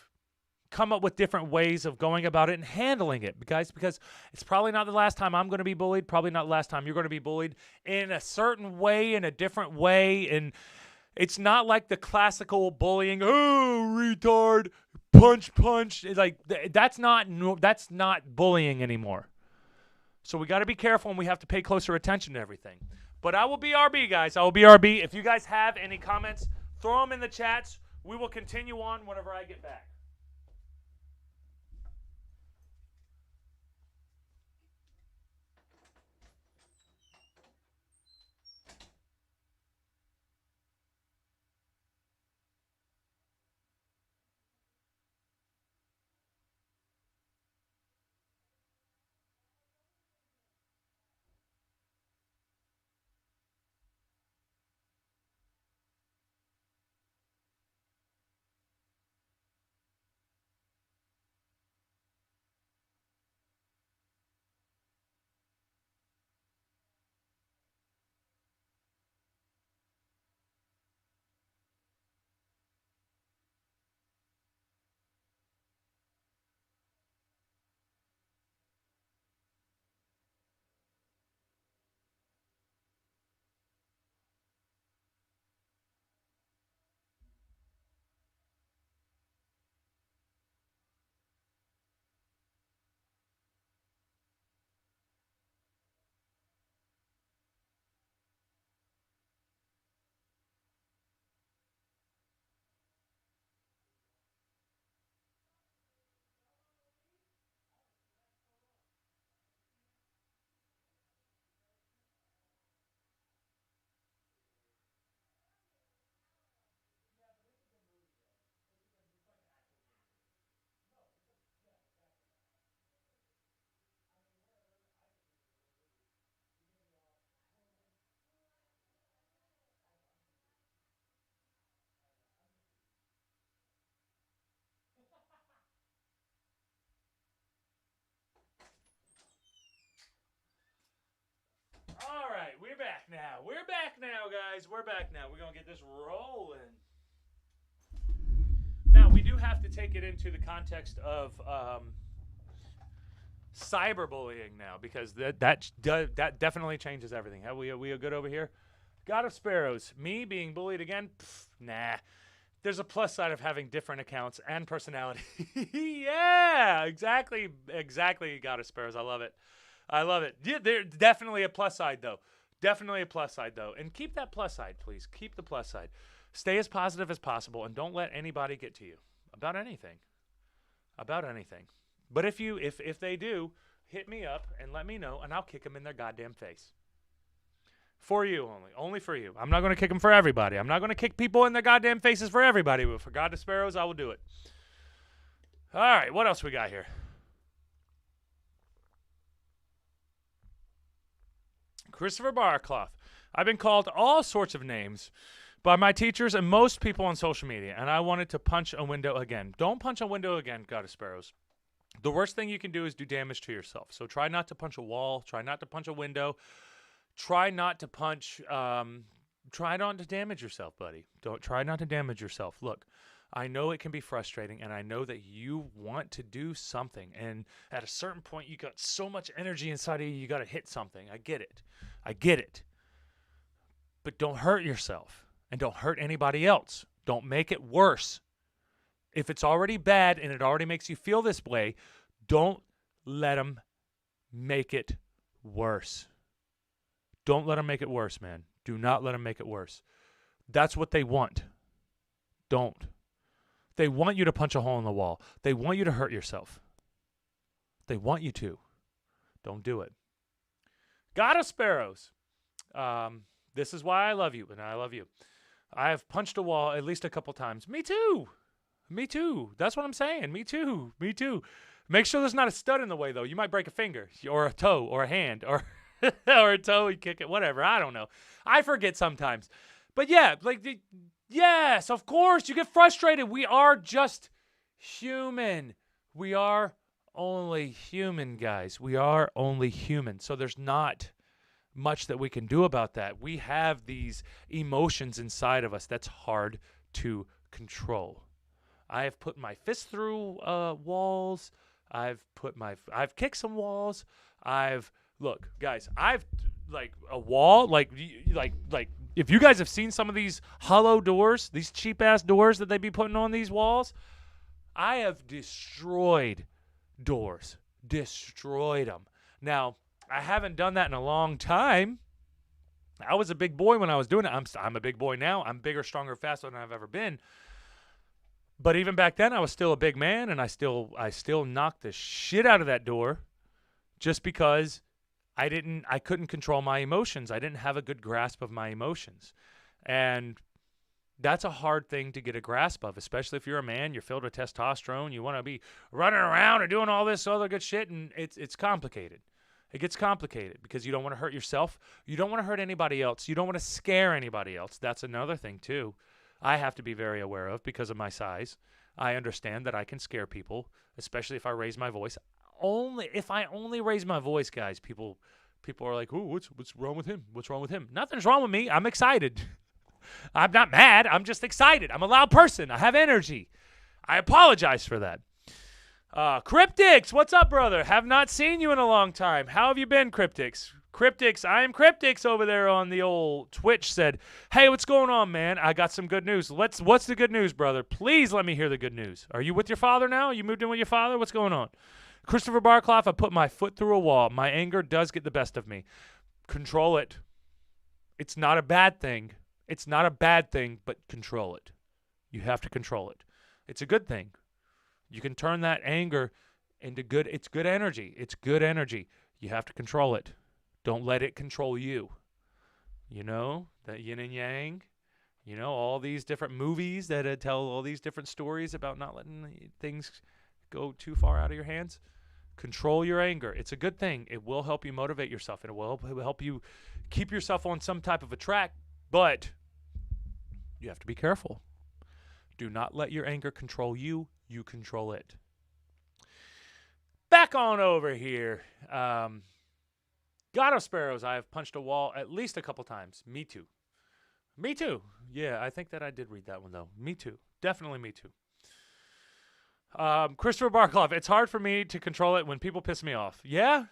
come up with different ways of going about it and handling it, guys, because it's probably not the last time I'm going to be bullied. Probably not the last time you're going to be bullied in a certain way, in a different way. And it's not like the classical bullying, oh, retard, punch. It's like, that's not bullying anymore. So we got to be careful, and we have to pay closer attention to everything. But I will BRB, guys. I will BRB. If you guys have any comments, throw them in the chats. We will continue on whenever I get back. All right, we're back now. We're back now, guys. We're back now. We're going to get this rolling. Now, we do have to take it into the context of cyberbullying now, because that definitely changes everything. We are good over here? God of Sparrows. Me being bullied again? Pff, nah. There's a plus side of having different accounts and personality. Yeah, exactly, God of Sparrows. I love it. I love it. Yeah, there's definitely a plus side, though. Definitely a plus side, though. And keep that plus side, please. Keep the plus side. Stay as positive as possible, and don't let anybody get to you about anything. About anything. But if they do, hit me up and let me know, and I'll kick them in their goddamn face. For you only. Only for you. I'm not going to kick them for everybody. I'm not going to kick people in their goddamn faces for everybody. But for God of Sparrows, I will do it. All right, what else we got here? Christopher Barclough. I've been called all sorts of names by my teachers and most people on social media, and I wanted to punch a window again. Don't punch a window again, God of Sparrows. The worst thing you can do is do damage to yourself. So try not to punch a wall. Try not to punch a window. Try not to punch, try not to damage yourself, buddy. Try not to damage yourself. Look, I know it can be frustrating, and I know that you want to do something, and at a certain point, you got so much energy inside of you, you got to hit something. I get it. But don't hurt yourself, and don't hurt anybody else. Don't make it worse. If it's already bad, and it already makes you feel this way, don't let them make it worse. Don't let them make it worse, man. Do not let them make it worse. That's what they want. Don't. They want you to punch a hole in the wall. They want you to hurt yourself. They want you to. Don't do it. God of Sparrows. This is why I love you, and I love you. I have punched a wall at least a couple times. Me too. Me too. That's what I'm saying. Me too. Me too. Make sure there's not a stud in the way, though. You might break a finger or a toe or a hand or or a toe and kick it, whatever. I don't know. I forget sometimes. But yeah, yes, of course, you get frustrated. We are just human. We are only human, guys. We are only human. So there's not much that we can do about that. We have these emotions inside of us that's hard to control. I have put my fist through walls. I've kicked some walls. Look, guys, I've a wall, like if you guys have seen some of these hollow doors, these cheap ass doors that they be putting on these walls, I have destroyed doors, destroyed them. Now, I haven't done that in a long time. I was a big boy when I was doing it. I'm a big boy now. I'm bigger, stronger, faster than I've ever been. But even back then, I was still a big man, and I still knocked the shit out of that door just because I couldn't control my emotions. I didn't have a good grasp of my emotions. And that's a hard thing to get a grasp of, especially if you're a man, you're filled with testosterone, you want to be running around and doing all this other good shit, and it's complicated. It gets complicated because you don't want to hurt yourself. You don't want to hurt anybody else. You don't want to scare anybody else. That's another thing, too, I have to be very aware of because of my size. I understand that I can scare people, especially if I raise my voice. If I only raise my voice, guys, people are like, "Ooh, what's wrong with him? What's wrong with him?" Nothing's wrong with me. I'm excited. I'm not mad. I'm just excited. I'm a loud person. I have energy. I apologize for that. Cryptix, what's up, brother? Have not seen you in a long time. How have you been, Cryptix? Cryptix, I am Cryptix over there on the old Twitch said, "Hey, what's going on, man? I got some good news." What's the good news, brother? Please let me hear the good news. Are you with your father now? You moved in with your father? What's going on? Christopher Barclough, I put my foot through a wall. My anger does get the best of me. Control it. It's not a bad thing. It's not a bad thing, but control it. You have to control it. It's a good thing. You can turn that anger into good. It's good energy. It's good energy. You have to control it. Don't let it control you. You know, that yin and yang. You know, all these different movies that tell all these different stories about not letting things go too far out of your hands. Control your anger. It's a good thing. It will help you motivate yourself, and it will help you keep yourself on some type of a track, but you have to be careful. Do not let your anger control you. You control it. Back on over here. God of Sparrows, I have punched a wall at least a couple times. Me too. Me too. Yeah, I think that I did read that one, though. Me too. Definitely me too. Christopher Barclough, it's hard for me to control it when people piss me off. Yeah.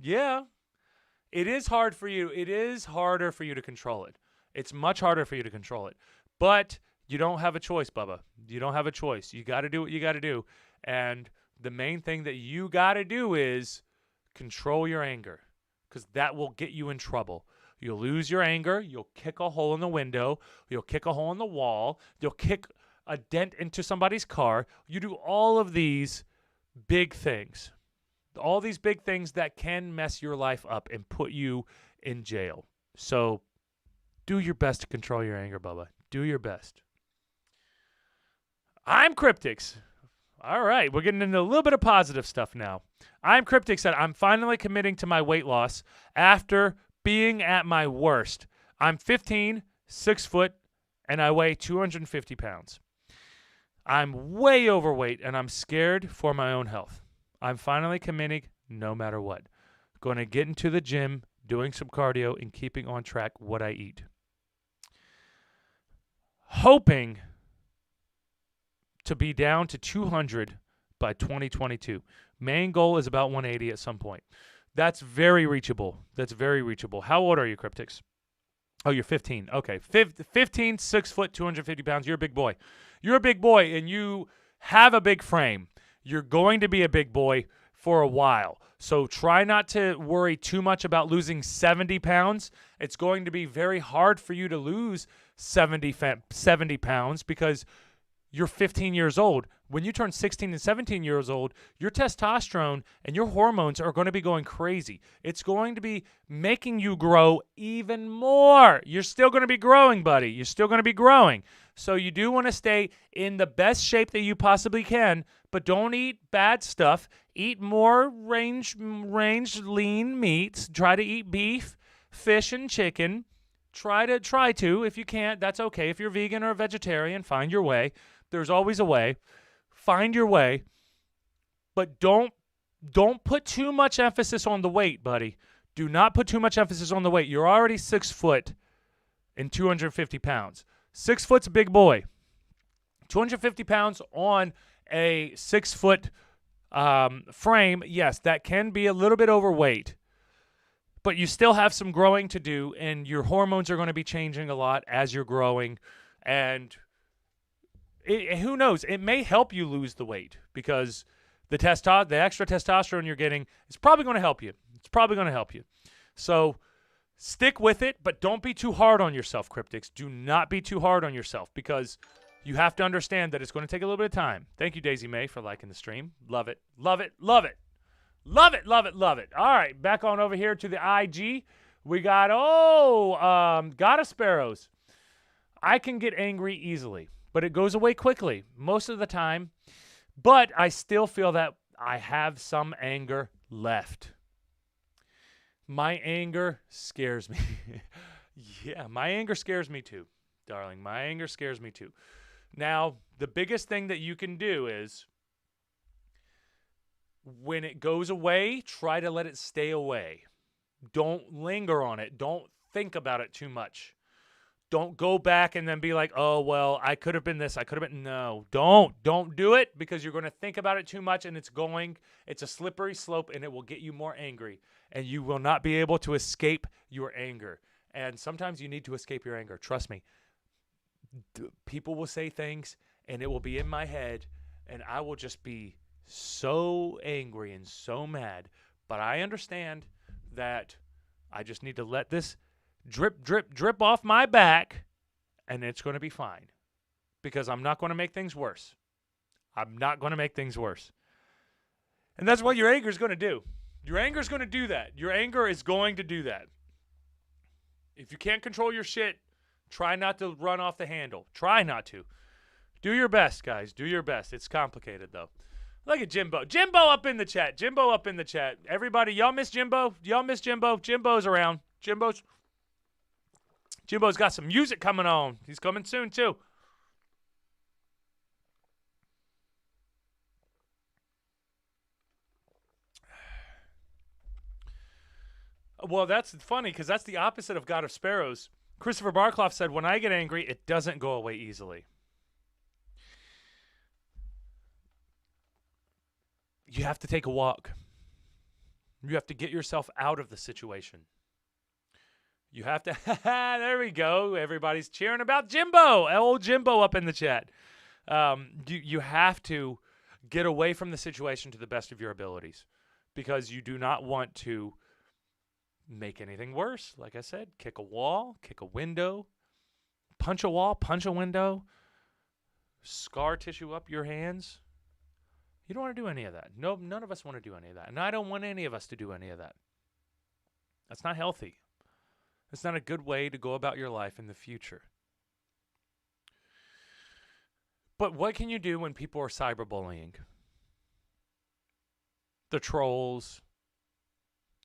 It is hard for you. It is harder for you to control it. It's much harder for you to control it. But you don't have a choice, Bubba. You don't have a choice. You got to do what you got to do. And the main thing that you got to do is control your anger, because that will get you in trouble. You'll lose your anger. You'll kick a hole in the window. You'll kick a hole in the wall. You'll kick a dent into somebody's car. You do all of these big things. All these big things that can mess your life up and put you in jail. So do your best to control your anger, Bubba. Do your best. I'm Cryptix. All right, we're getting into a little bit of positive stuff now. I'm Cryptix said, I'm finally committing to my weight loss after being at my worst. I'm 15, 6 foot, and I weigh 250 pounds. I'm way overweight, and I'm scared for my own health. I'm finally committing no matter what. Going to get into the gym, doing some cardio, and keeping on track what I eat. Hoping to be down to 200 by 2022. Main goal is about 180 at some point. That's very reachable. That's very reachable. How old are you, Cryptix? Oh, you're 15. Okay. 15, 6 foot, 250 pounds. You're a big boy. You're a big boy, and you have a big frame. You're going to be a big boy for a while. So try not to worry too much about losing 70 pounds. It's going to be very hard for you to lose 70 pounds because you're 15 years old. When you turn 16 and 17 years old, your testosterone and your hormones are going to be going crazy. It's going to be making you grow even more. You're still going to be growing, buddy. You're still going to be growing. So you do want to stay in the best shape that you possibly can, but don't eat bad stuff. Eat more ranged lean meats. Try to eat beef, fish, and chicken. Try to. If you can't, that's okay. If you're vegan or a vegetarian, find your way. There's always a way. Find your way. But don't put too much emphasis on the weight, buddy. Do not put too much emphasis on the weight. You're already 6 foot and 250 pounds. 6 foot's a big boy. 250 pounds on a 6 foot frame, yes, that can be a little bit overweight. But you still have some growing to do, and your hormones are going to be changing a lot as you're growing. And who knows? It may help you lose the weight because the extra testosterone you're getting is probably going to help you. It's probably going to help you. So stick with it, but don't be too hard on yourself, Cryptix. Do not be too hard on yourself because You have to understand that it's going to take a little bit of time. Thank you, Daisy May, for liking the stream. Love it. Love it. Love it. Love it. Love it. Love it. All right. Back on over here to the IG. We got, Gotta Sparrows. I can get angry easily, but it goes away quickly most of the time. But I still feel that I have some anger left. My anger scares me. Yeah, my anger scares me too, darling. My anger scares me too. Now, the biggest thing that you can do is when it goes away, try to let it stay away. Don't linger on it. Don't think about it too much. Don't go back and then be like, oh, well, I could have been this. I could have been. No, don't. Don't do it because you're going to think about it too much and it's a slippery slope and it will get you more angry and you will not be able to escape your anger. And sometimes you need to escape your anger. Trust me. People will say things and it will be in my head and I will just be so angry and so mad. But I understand that I just need to let this drip, drip, drip off my back and it's going to be fine because I'm not going to make things worse. I'm not going to make things worse. And that's what your anger is going to do. Your anger is going to do that. Your anger is going to do that. If you can't control your shit, try not to run off the handle. Try not to. Do your best, guys. Do your best. It's complicated, though. Look at Jimbo. Jimbo up in the chat. Jimbo up in the chat. Everybody, y'all miss Jimbo? Y'all miss Jimbo? Jimbo's around. Jimbo's got some music coming on. He's coming soon, too. Well, that's funny because that's the opposite of God of Sparrows. Christopher Barclough said, when I get angry, it doesn't go away easily. You have to take a walk. You have to get yourself out of the situation. You have to, there we go. Everybody's cheering about Jimbo. Old Jimbo up in the chat. You have to get away from the situation to the best of your abilities because you do not want to make anything worse. Like I said, kick a wall, kick a window, punch a wall, punch a window, scar tissue up your hands. You don't want to do any of that. No, none of us want to do any of that. And I don't want any of us to do any of that. That's not healthy. It's not a good way to go about your life in the future. But what can you do when people are cyberbullying? The trolls,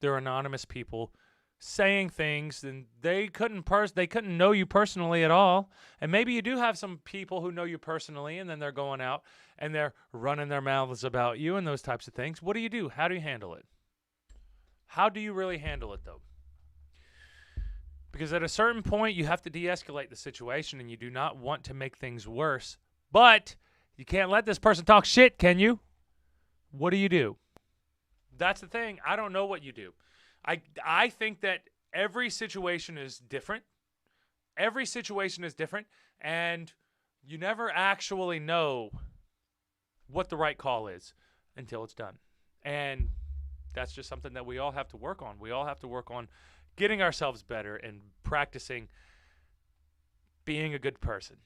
they're anonymous people saying things and they couldn't know you personally at all. And maybe you do have some people who know you personally and then they're going out and they're running their mouths about you and those types of things. What do you do? How do you handle it? How do you really handle it though? Because at a certain point you have to de-escalate the situation and you do not want to make things worse. But you can't let this person talk shit, can you? What do you do? That's the thing. I don't know what you do. I think that every situation is different. Every situation is different, and you never actually know what the right call is until it's done. And that's just something that we all have to work on. We all have to work on getting ourselves better and practicing being a good person.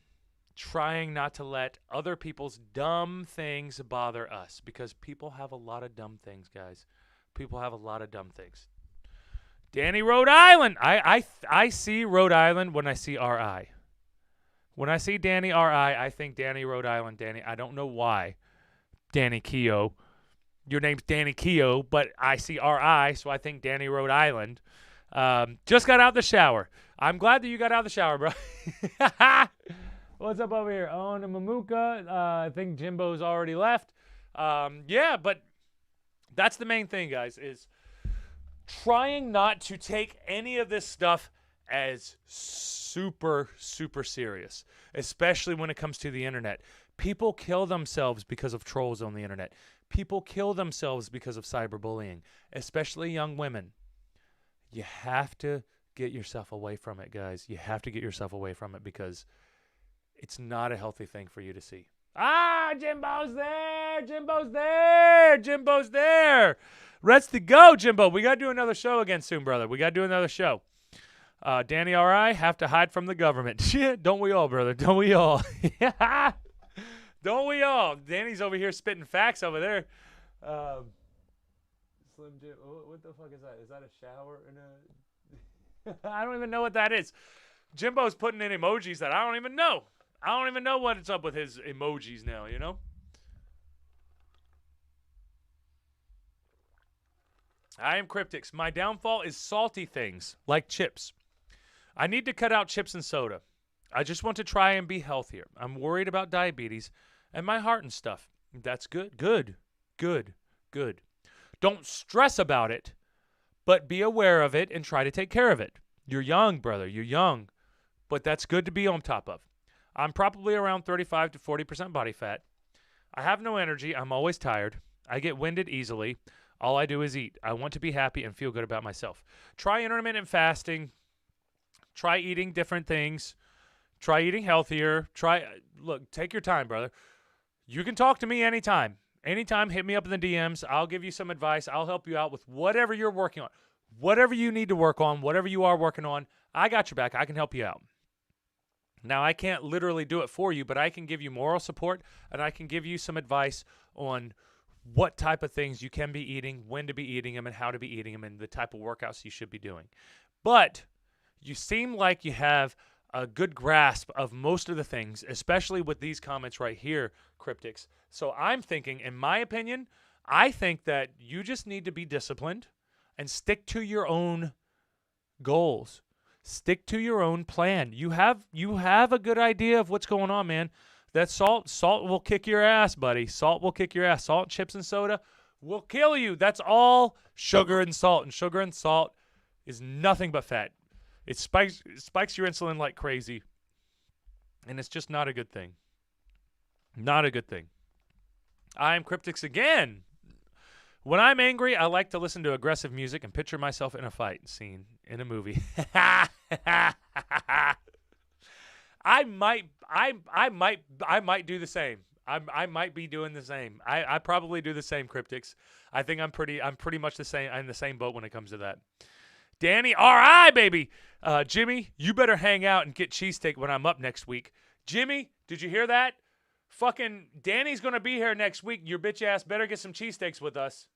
Trying not to let other people's dumb things bother us because people have a lot of dumb things, guys. People have a lot of dumb things. Danny, Rhode Island. I see Rhode Island when I see RI. When I see Danny RI, I think Danny, Rhode Island. Danny, I don't know why. Danny Keogh. Your name's Danny Keogh, but I see RI, so I think Danny, Rhode Island. Just got out the shower. I'm glad that you got out the shower, bro. What's up over here? Oh, and Mamuka. I think Jimbo's already left. Yeah, but that's the main thing, guys, is trying not to take any of this stuff as super, super serious, especially when it comes to the internet. People kill themselves because of trolls on the internet. People kill themselves because of cyberbullying, especially young women. You have to get yourself away from it, guys. You have to get yourself away from it because it's not a healthy thing for you to see. Ah, Jimbo's there. Jimbo's there. Jimbo's there. Let's to go, Jimbo. We got to do another show again soon, brother. We got to do another show. Danny R.I. have to hide from the government. Shit, don't we all, brother? Don't we all? Don't we all? Danny's over here spitting facts over there. Slim Jim, what the fuck is that? Is that a shower? I don't even know what that is. Jimbo's putting in emojis that I don't even know. I don't even know what's up with his emojis now, you know? I am Cryptics. My downfall is salty things, like chips. I need to cut out chips and soda. I just want to try and be healthier. I'm worried about diabetes and my heart and stuff. That's good. Good. Good. Good. Don't stress about it, but be aware of it and try to take care of it. You're young, brother. You're young. But that's good to be on top of. I'm probably around 35 to 40% body fat. I have no energy. I'm always tired. I get winded easily. All I do is eat. I want to be happy and feel good about myself. Try intermittent fasting. Try eating different things. Try eating healthier. Look, take your time, brother. You can talk to me anytime. Anytime, hit me up in the DMs. I'll give you some advice. I'll help you out with whatever you're working on. Whatever you need to work on, whatever you are working on, I got your back. I can help you out. Now, I can't literally do it for you, but I can give you moral support, and I can give you some advice on what type of things you can be eating, when to be eating them, and how to be eating them, and the type of workouts you should be doing. But you seem like you have a good grasp of most of the things, especially with these comments right here, Cryptics. So I'm thinking, in my opinion, I think that you just need to be disciplined and stick to your own goals. Stick to your own plan. You have a good idea of what's going on, man. That salt will kick your ass, buddy. Salt will kick your ass. Salt, chips, and soda will kill you. That's all sugar and salt. And sugar and salt is nothing but fat. It spikes your insulin like crazy. And it's just not a good thing. Not a good thing. I am Cryptics again. When I'm angry, I like to listen to aggressive music and picture myself in a fight scene in a movie. I might do the same. I might be doing the same. I probably do the same, Cryptics. I think I'm pretty much the same. I'm in the same boat when it comes to that. Danny, R.I., baby. Jimmy, you better hang out and get cheesesteak when I'm up next week. Jimmy, did you hear that? Fucking Danny's going to be here next week. Your bitch ass better get some cheesesteaks with us.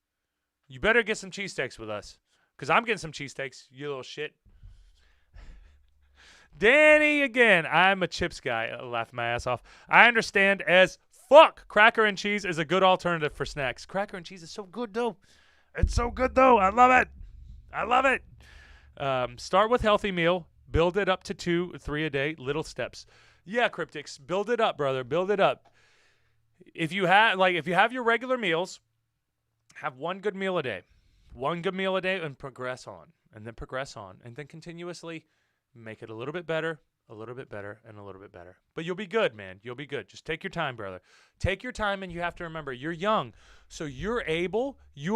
You better get some cheesesteaks with us. Because I'm getting some cheesesteaks, you little shit. Danny again. I'm a chips guy. I laugh my ass off. I understand as fuck. Cracker and cheese is a good alternative for snacks. Cracker and cheese is so good, though. It's so good, though. I love it. I love it. Start with healthy meal. Build it up to 2 or 3 a day. Little steps. Yeah, Cryptics. Build it up, brother. Build it up. If you have your regular meals, have one good meal a day. One good meal a day and progress on. And then progress on. And then continuously make it a little bit better, a little bit better, and a little bit better. But you'll be good, man. You'll be good. Just take your time, brother. Take your time, and you have to remember, you're young. So you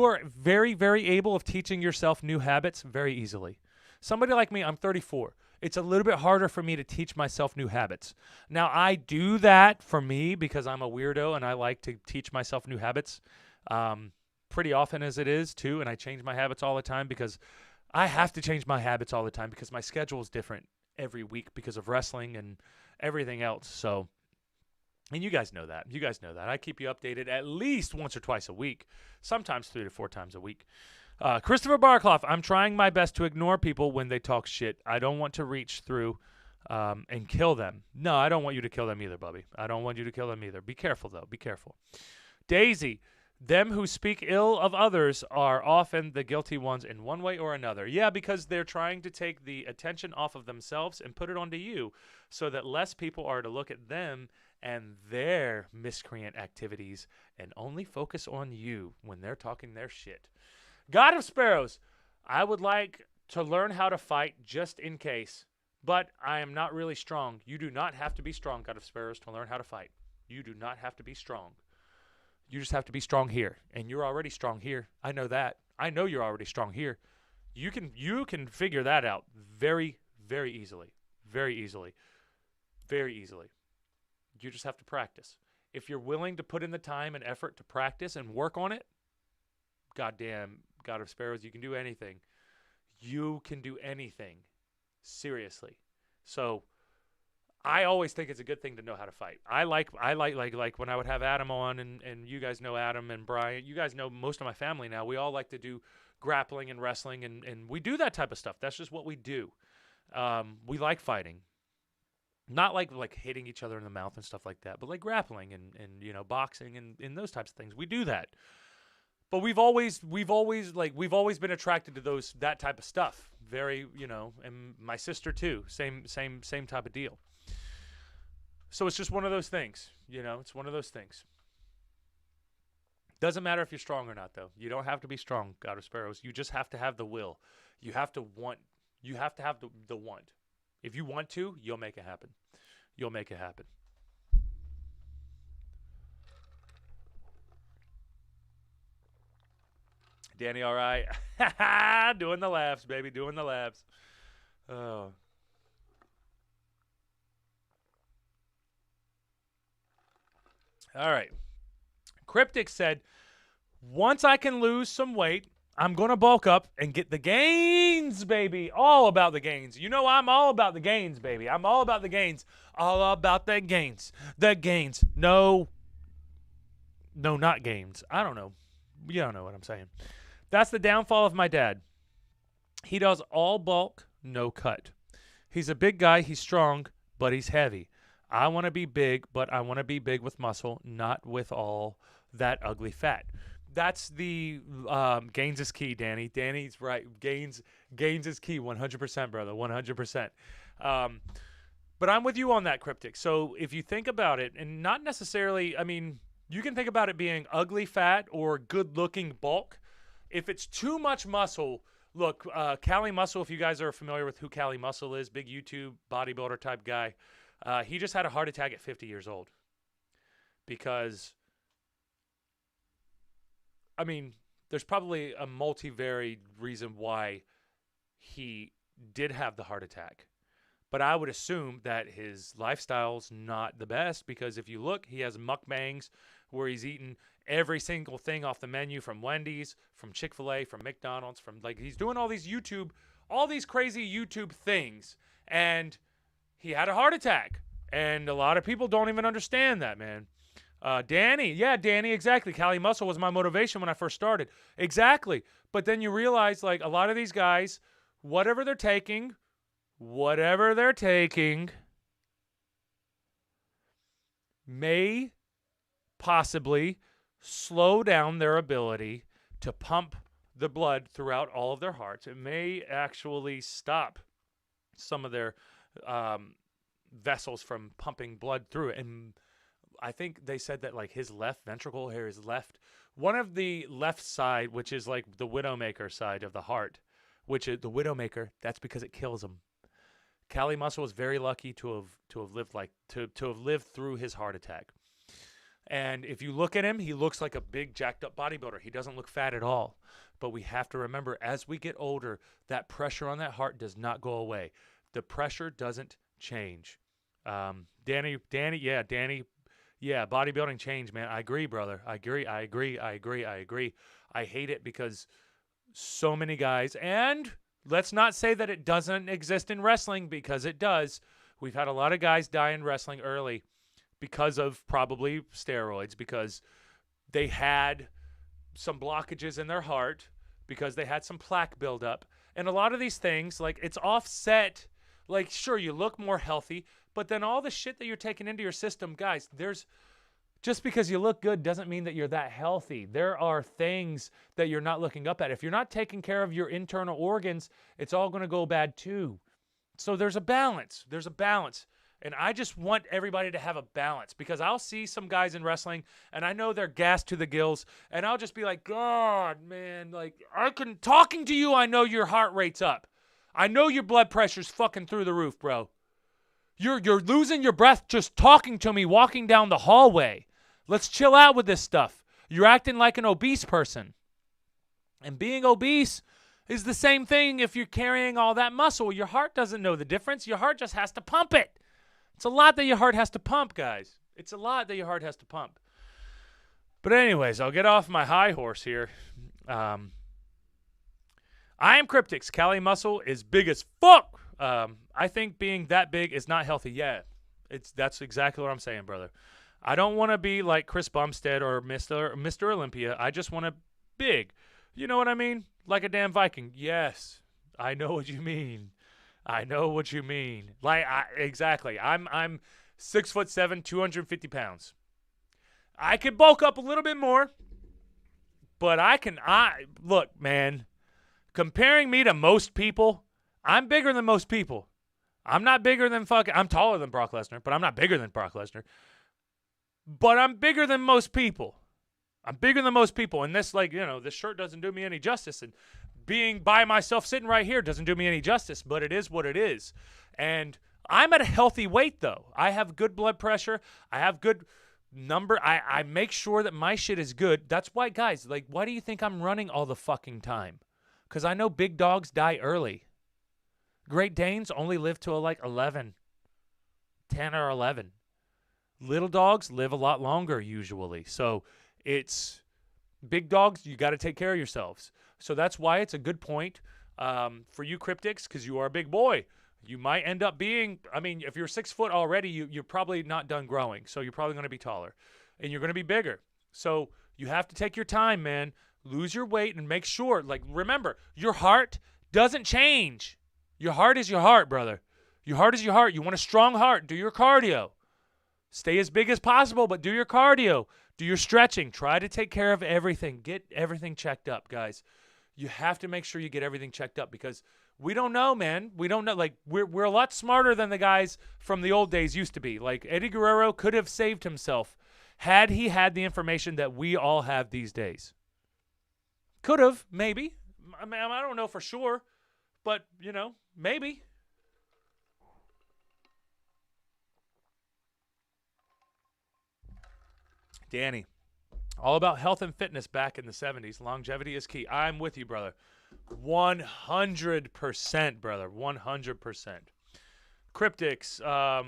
are very, very able of teaching yourself new habits very easily. Somebody like me, I'm 34. It's a little bit harder for me to teach myself new habits. Now, I do that for me because I'm a weirdo, and I like to teach myself new habits pretty often as it is, too, and I change my habits all the time because I have to change my habits all the time because my schedule is different every week because of wrestling and everything else. So, and you guys know that. You guys know that. I keep you updated at least once or twice a week, sometimes 3 to 4 times a week. Christopher Barclough, I'm trying my best to ignore people when they talk shit. I don't want to reach through and kill them. No, I don't want you to kill them either, Bubby. I don't want you to kill them either. Be careful, though. Be careful. Daisy, them who speak ill of others are often the guilty ones in one way or another. Yeah, because they're trying to take the attention off of themselves and put it onto you so that less people are to look at them and their miscreant activities and only focus on you when they're talking their shit. God of Sparrows, I would like to learn how to fight just in case, but I am not really strong. You do not have to be strong, God of Sparrows, to learn how to fight. You do not have to be strong. You just have to be strong here, and you're already strong here. I know that. I know you're already strong here. You can figure that out very, very easily. Very easily. Very easily. You just have to practice. If you're willing to put in the time and effort to practice and work on it, goddamn, God of Sparrows, you can do anything. You can do anything. Seriously. So I always think it's a good thing to know how to fight. I like when I would have Adam on, and you guys know Adam and Brian. You guys know most of my family now. We all like to do grappling and wrestling, and we do that type of stuff. That's just what we do. We like fighting. Not like hitting each other in the mouth and stuff like that, but like grappling and boxing and those types of things. We do that. But we've always been attracted to that type of stuff. Very, and my sister too. Same type of deal. So it's just one of those things, it's one of those things. Doesn't matter if you're strong or not, though. You don't have to be strong, God of Sparrows. You just have to have the will. You have to want. You have to have the want. If you want to, you'll make it happen. You'll make it happen. Danny, all right? Doing the laughs, baby. Doing the laughs. Oh. All right. Cryptic said, once I can lose some weight, I'm going to bulk up and get the gains, baby. All about the gains. I'm all about the gains, baby. I'm all about the gains. All about the gains. The gains. No, not gains. I don't know. You don't know what I'm saying. That's the downfall of my dad. He does all bulk, no cut. He's a big guy. He's strong, but he's heavy. I want to be big, but I want to be big with muscle, not with all that ugly fat. That's the gains is key, Danny. Danny's right. Gains is key, 100%, brother, 100%. But I'm with you on that, Cryptic. So if you think about it, and not necessarily, you can think about it being ugly fat or good-looking bulk. If it's too much muscle, look, Cali Muscle, if you guys are familiar with who Cali Muscle is, big YouTube bodybuilder type guy, he just had a heart attack at 50 years old. Because, there's probably a multivariate reason why he did have the heart attack. But I would assume that his lifestyle's not the best, because if you look, he has mukbangs where he's eating every single thing off the menu from Wendy's, from Chick-fil-A, from McDonald's, he's doing all these crazy YouTube things, and he had a heart attack. And a lot of people don't even understand that, man. Danny, exactly. Cali Muscle was my motivation when I first started. Exactly. But then you realize, a lot of these guys, whatever they're taking may possibly slow down their ability to pump the blood throughout all of their hearts. It may actually stop some of their vessels from pumping blood through it. And I think they said that his left ventricle here is one of the left side, which is the widowmaker side of the heart, which is the widowmaker. That's because it kills them. Cali Muscle was very lucky to have lived through his heart attack. And if you look at him, he looks like a big jacked up bodybuilder. He doesn't look fat at all. But we have to remember, as we get older, that pressure on that heart does not go away. The pressure doesn't change. Danny, bodybuilding changed, man. I agree, brother. I agree. I hate it because so many guys, and let's not say that it doesn't exist in wrestling, because it does. We've had a lot of guys die in wrestling early because of probably steroids, because they had some blockages in their heart, because they had some plaque buildup. And a lot of these things, it's offset. Sure, you look more healthy, but then all the shit that you're taking into your system, guys, just because you look good doesn't mean that you're that healthy. There are things that you're not looking up at. If you're not taking care of your internal organs, it's all going to go bad too. So there's a balance. And I just want everybody to have a balance, because I'll see some guys in wrestling and I know they're gassed to the gills, and I'll just be like, God, man, talking to you, I know your heart rate's up. I know your blood pressure's fucking through the roof, bro. You're losing your breath just talking to me, walking down the hallway. Let's chill out with this stuff. You're acting like an obese person. And being obese is the same thing if you're carrying all that muscle. Your heart doesn't know the difference. Your heart just has to pump it. It's a lot that your heart has to pump, guys. It's a lot that your heart has to pump. But anyways, I'll get off my high horse here. I am Cryptics. Cali Muscle is big as fuck. I think being that big is not healthy. Yeah, that's exactly what I'm saying, brother. I don't want to be like Chris Bumstead or Mr. Olympia. I just want to big. You know what I mean? Like a damn Viking. Yes, I know what you mean. I know what you mean. Exactly. I'm 6'7", 250 pounds. I could bulk up a little bit more, but look, man. Comparing me to most people, I'm bigger than most people. I'm not bigger than I'm taller than Brock Lesnar, but I'm not bigger than Brock Lesnar. But I'm bigger than most people. I'm bigger than most people. And this, this shirt doesn't do me any justice. And being by myself sitting right here doesn't do me any justice, but it is what it is. And I'm at a healthy weight, though. I have good blood pressure. I have good number. I make sure that my shit is good. That's why, guys, why do you think I'm running all the fucking time? Because I know big dogs die early. Great Danes only live to 11, 10 or 11. Little dogs live a lot longer usually. So it's big dogs, you got to take care of yourselves. So that's why it's a good point for you cryptics, because you are a big boy. You might end up being, if you're 6 foot already, you're probably not done growing. So you're probably going to be taller and you're going to be bigger. So you have to take your time, man. Lose your weight and make sure, remember, your heart doesn't change. Your heart is your heart, brother. Your heart is your heart. You want a strong heart. Do your cardio. Stay as big as possible, but do your cardio. Do your stretching. Try to take care of everything. Get everything checked up, guys. You have to make sure you get everything checked up because we don't know, man. We don't know. We're a lot smarter than the guys from the old days used to be. Eddie Guerrero could have saved himself had he had the information that we all have these days. Could have, maybe. I don't know for sure, but, maybe. Danny, all about health and fitness back in the 70s. Longevity is key. I'm with you, brother. 100%, brother. 100%. Cryptics,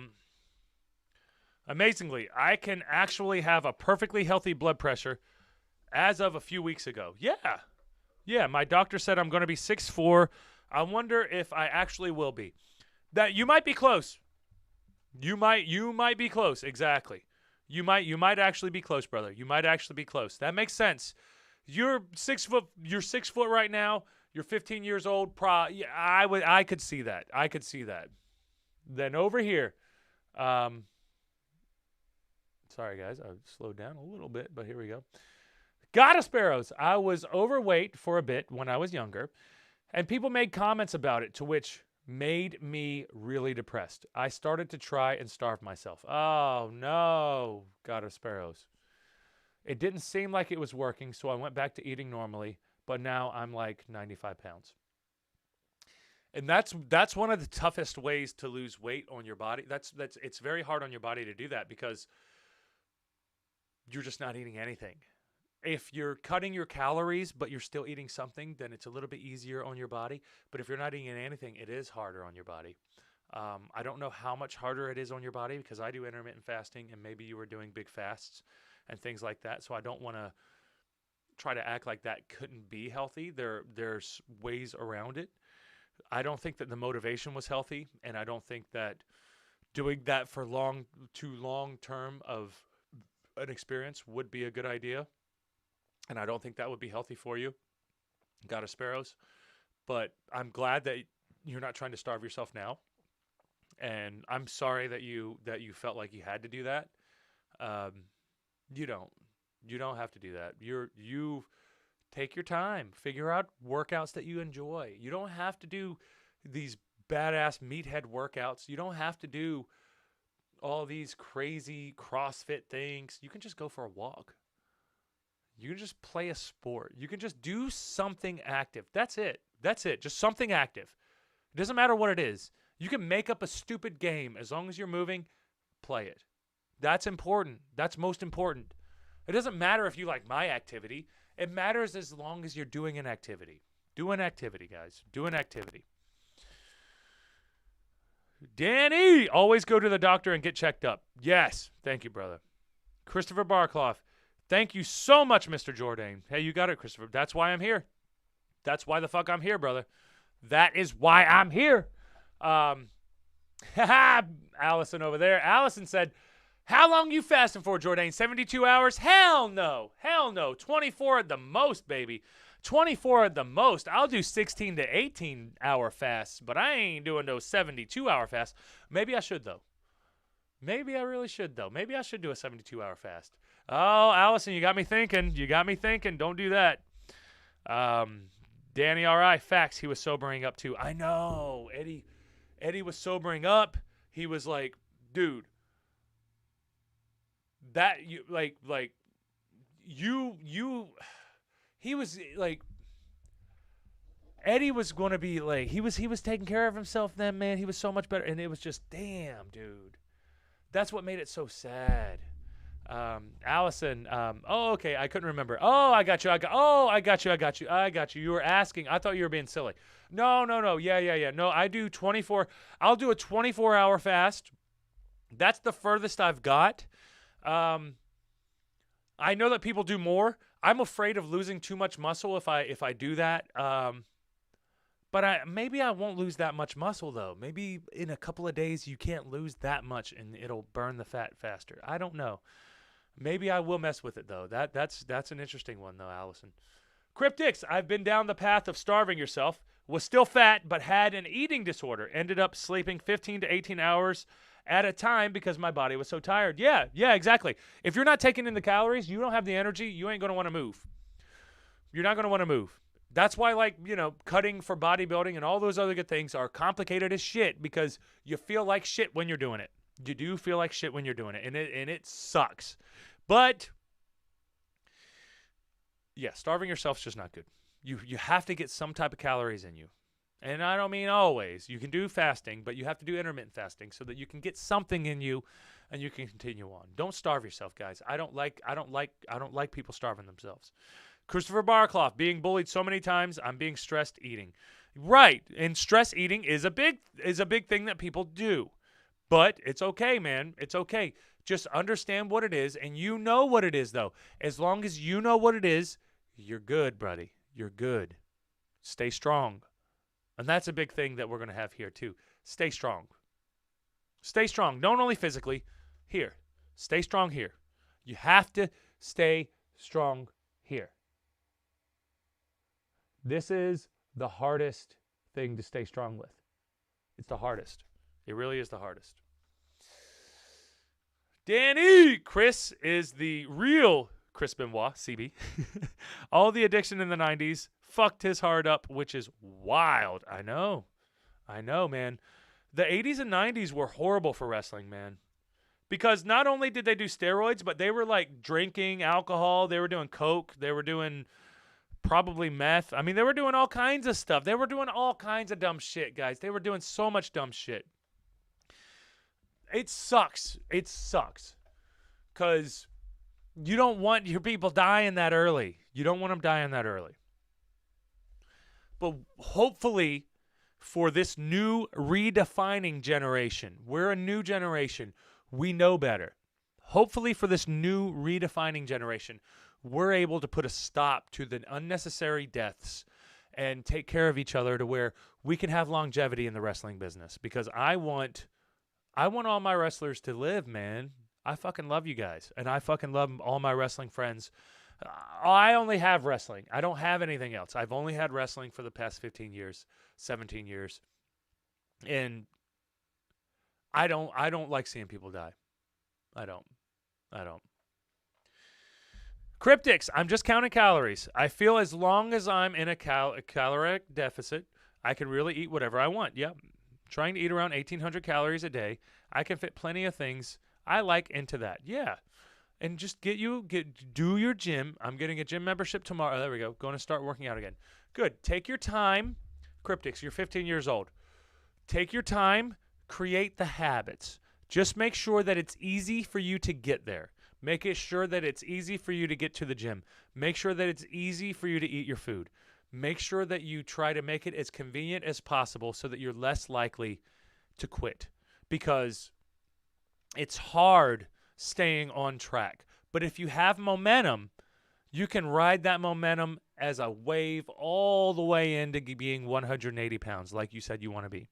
amazingly, I can actually have a perfectly healthy blood pressure as of a few weeks ago. Yeah, my doctor said I'm going to be 6'4". I wonder if I actually will be. That you might be close. You might be close. Exactly. You might actually be close, brother. You might actually be close. That makes sense. You're 6 foot. You're 6 foot right now. You're 15 years old. I could see that. I could see that. Then over here, sorry guys, I slowed down a little bit, but here we go. Gotta Sparrows. I was overweight for a bit when I was younger, and people made comments about it, to which made me really depressed. I started to try and starve myself. Oh, no, Gotta Sparrows. It didn't seem like it was working, so I went back to eating normally, but now I'm 95 pounds. And that's one of the toughest ways to lose weight on your body. It's very hard on your body to do that because you're just not eating anything. If you're cutting your calories, but you're still eating something, then it's a little bit easier on your body. But if you're not eating anything, it is harder on your body. I don't know how much harder it is on your body because I do intermittent fasting, and maybe you were doing big fasts and things like that. So I don't want to try to act like that couldn't be healthy. There's ways around it. I don't think that the motivation was healthy, and I don't think that doing that for too long term of an experience would be a good idea. And I don't think that would be healthy for you. Gotta Sparrows. But I'm glad that you're not trying to starve yourself now. And I'm sorry that you felt like you had to do that. You don't have to do that. You take your time. Figure out workouts that you enjoy. You don't have to do these badass meathead workouts. You don't have to do all these crazy CrossFit things. You can just go for a walk. You can just play a sport. You can just do something active. That's it. Just something active. It doesn't matter what it is. You can make up a stupid game. As long as you're moving, play it. That's important. That's most important. It doesn't matter if you like my activity. It matters as long as you're doing an activity. Do an activity, guys. Do an activity. Danny, always go to the doctor and get checked up. Yes. Thank you, brother. Christopher Barclough. Thank you so much, Mr. Jordane. Hey, you got it, Christopher. That's why I'm here. That's why the fuck I'm here, brother. That is why I'm here. Um, Allison over there. Allison said, how long you fasting for, Jordane? 72 hours? Hell no. Hell no. 24 at the most, baby. 24 at the most. I'll do 16 to 18 hour fasts, but I ain't doing those 72 hour fasts. Maybe I should, though. Maybe I really should, though. Maybe I should do a 72 hour fast. Oh, Allison, you got me thinking. You got me thinking. Don't do that. Danny, all right. Facts. He was sobering up, too. I know. Eddie was sobering up. He was like, dude, that you he was like, Eddie was going to be like, he was taking care of himself then, man. He was so much better. And it was just, damn, dude. That's what made it so sad. Allison, oh, okay, I couldn't remember. Oh, I got you. I got you. You were asking. I thought you were being silly. No. Yeah. No, I do 24. I'll do a 24-hour fast. That's the furthest I've got. I know that people do more. I'm afraid of losing too much muscle if I do that. But maybe I won't lose that much muscle, though. Maybe in a couple of days you can't lose that much and it'll burn the fat faster. I don't know. Maybe I will mess with it, though. That's an interesting one, though, Allison. Cryptics, I've been down the path of starving yourself, was still fat, but had an eating disorder. Ended up sleeping 15 to 18 hours at a time because my body was so tired. Yeah, exactly. If you're not taking in the calories, you don't have the energy, you ain't going to want to move. You're not going to want to move. That's why, cutting for bodybuilding and all those other good things are complicated as shit because you feel like shit when you're doing it. You do feel like shit when you're doing it, and it sucks. But, yeah, starving yourself is just not good. You have to get some type of calories in you. And I don't mean always. You can do fasting, but you have to do intermittent fasting so that you can get something in you and you can continue on. Don't starve yourself, guys. I don't like people starving themselves. Christopher Barclough, being bullied so many times, I'm being stressed eating. Right, and stress eating is a big thing that people do. But it's okay, man. It's okay. Just understand what it is, and you know what it is, though. As long as you know what it is, you're good, buddy. You're good. Stay strong. And that's a big thing that we're going to have here, too. Stay strong. Stay strong. Not only physically, here. Stay strong here. You have to stay strong here. This is the hardest thing to stay strong with. It's the hardest. It really is the hardest. Danny! Chris is the real Chris Benoit, CB. All the addiction in the 90s fucked his heart up, which is wild. I know, man. The 80s and 90s were horrible for wrestling, man. Because not only did they do steroids, but they were like drinking alcohol. They were doing coke. They were doing probably meth. I mean, they were doing all kinds of stuff. They were doing all kinds of dumb shit, guys. They were doing so much dumb shit. It sucks. It sucks. Because you don't want your people dying that early. You don't want them dying that early. But hopefully for this new redefining generation, we're a new generation. We know better. Hopefully for this new redefining generation, we're able to put a stop to the unnecessary deaths and take care of each other to where we can have longevity in the wrestling business. Because I want all my wrestlers to live, man. I fucking love you guys. And I fucking love all my wrestling friends. I only have wrestling. I don't have anything else. I've only had wrestling for the past 15 years, 17 years. And I don't like seeing people die. I don't. Cryptics, I'm just counting calories. I feel as long as I'm in a caloric deficit, I can really eat whatever I want. Yep. Trying to eat around 1,800 calories a day. I can fit plenty of things I like into that. Yeah. And just do your gym. I'm getting a gym membership tomorrow. There we go. Going to start working out again. Good. Take your time. Cryptics, you're 15 years old. Take your time. Create the habits. Just make sure that it's easy for you to get there. Make it sure that it's easy for you to get to the gym. Make sure that it's easy for you to eat your food. Make sure that you try to make it as convenient as possible so that you're less likely to quit. Because it's hard staying on track. But if you have momentum, you can ride that momentum as a wave all the way into being 180 pounds, like you said you want to be.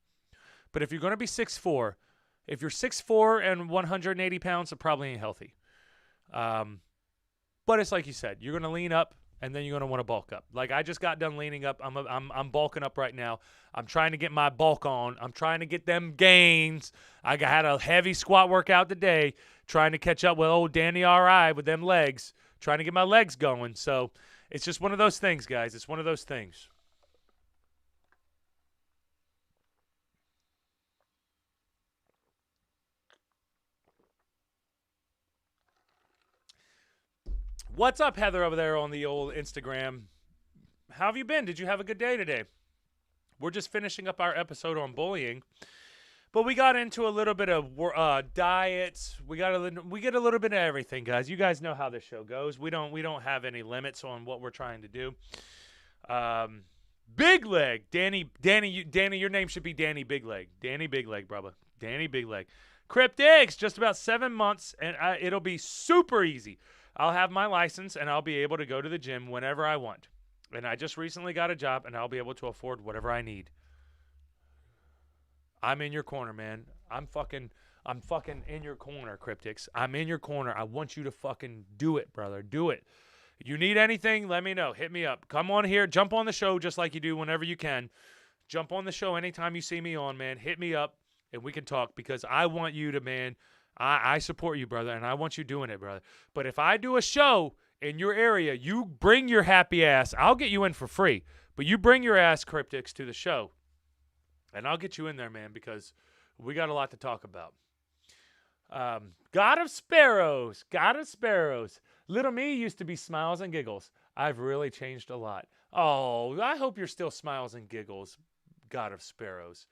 But if you're going to be 6'4", if you're 6'4" and 180 pounds, it probably ain't healthy. But it's like you said, you're going to lean up, and then you're going to want to bulk up. Like I just got done leaning up. I'm bulking up right now. I'm trying to get my bulk on. I'm trying to get them gains. I had a heavy squat workout today, trying to catch up with old Danny R.I. with them legs, trying to get my legs going. So it's just one of those things, guys. It's one of those things. What's up, Heather, over there on the old Instagram? How have you been? Did you have a good day today? We're just finishing up our episode on bullying, but we got into a little bit of diets. We get a little bit of everything, guys. You guys know how this show goes. We don't have any limits on what we're trying to do. Big Leg, Danny, your name should be Danny Big Leg. Danny Big Leg, brother. Danny Big Leg. Cryptics, just about 7 months, and it'll be super easy. I'll have my license, and I'll be able to go to the gym whenever I want. And I just recently got a job, and I'll be able to afford whatever I need. I'm in your corner, man. I'm fucking in your corner, Cryptics. I'm in your corner. I want you to fucking do it, brother. Do it. You need anything, let me know. Hit me up. Come on here. Jump on the show just like you do whenever you can. Jump on the show anytime you see me on, man. Hit me up, and we can talk because I want you to, man. I support you, brother, and I want you doing it, brother. But if I do a show in your area, you bring your happy ass. I'll get you in for free. But you bring your ass, Cryptics, to the show. And I'll get you in there, man, because we got a lot to talk about. God of Sparrows. God of Sparrows. Little me used to be smiles and giggles. I've really changed a lot. Oh, I hope you're still smiles and giggles, God of Sparrows.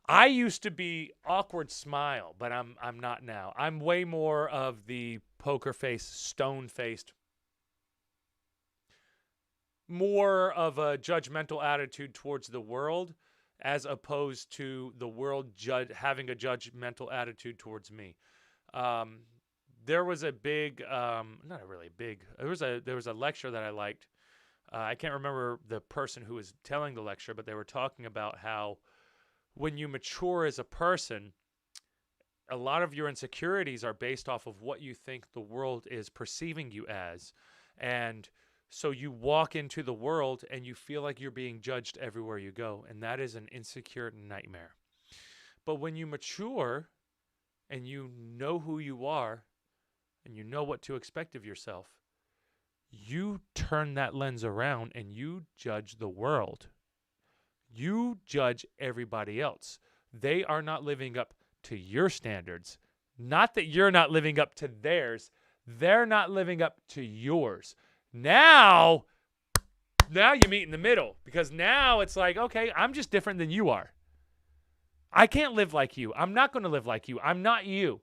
I used to be awkward smile, but I'm not now. I'm way more of the poker face, stone faced, more of a judgmental attitude towards the world, as opposed to the world having a judgmental attitude towards me. There was a big, not really big. There was a lecture that I liked. I can't remember the person who was telling the lecture, but they were talking about how when you mature as a person, a lot of your insecurities are based off of what you think the world is perceiving you as. And so you walk into the world and you feel like you're being judged everywhere you go. And that is an insecure nightmare. But when you mature and you know who you are and you know what to expect of yourself, you turn that lens around and you judge the world. You judge everybody else. They are not living up to your standards. Not that you're not living up to theirs. They're not living up to yours. Now you meet in the middle, because now it's like, okay, I'm just different than you are. I can't live like you. I'm not going to live like you. I'm not you.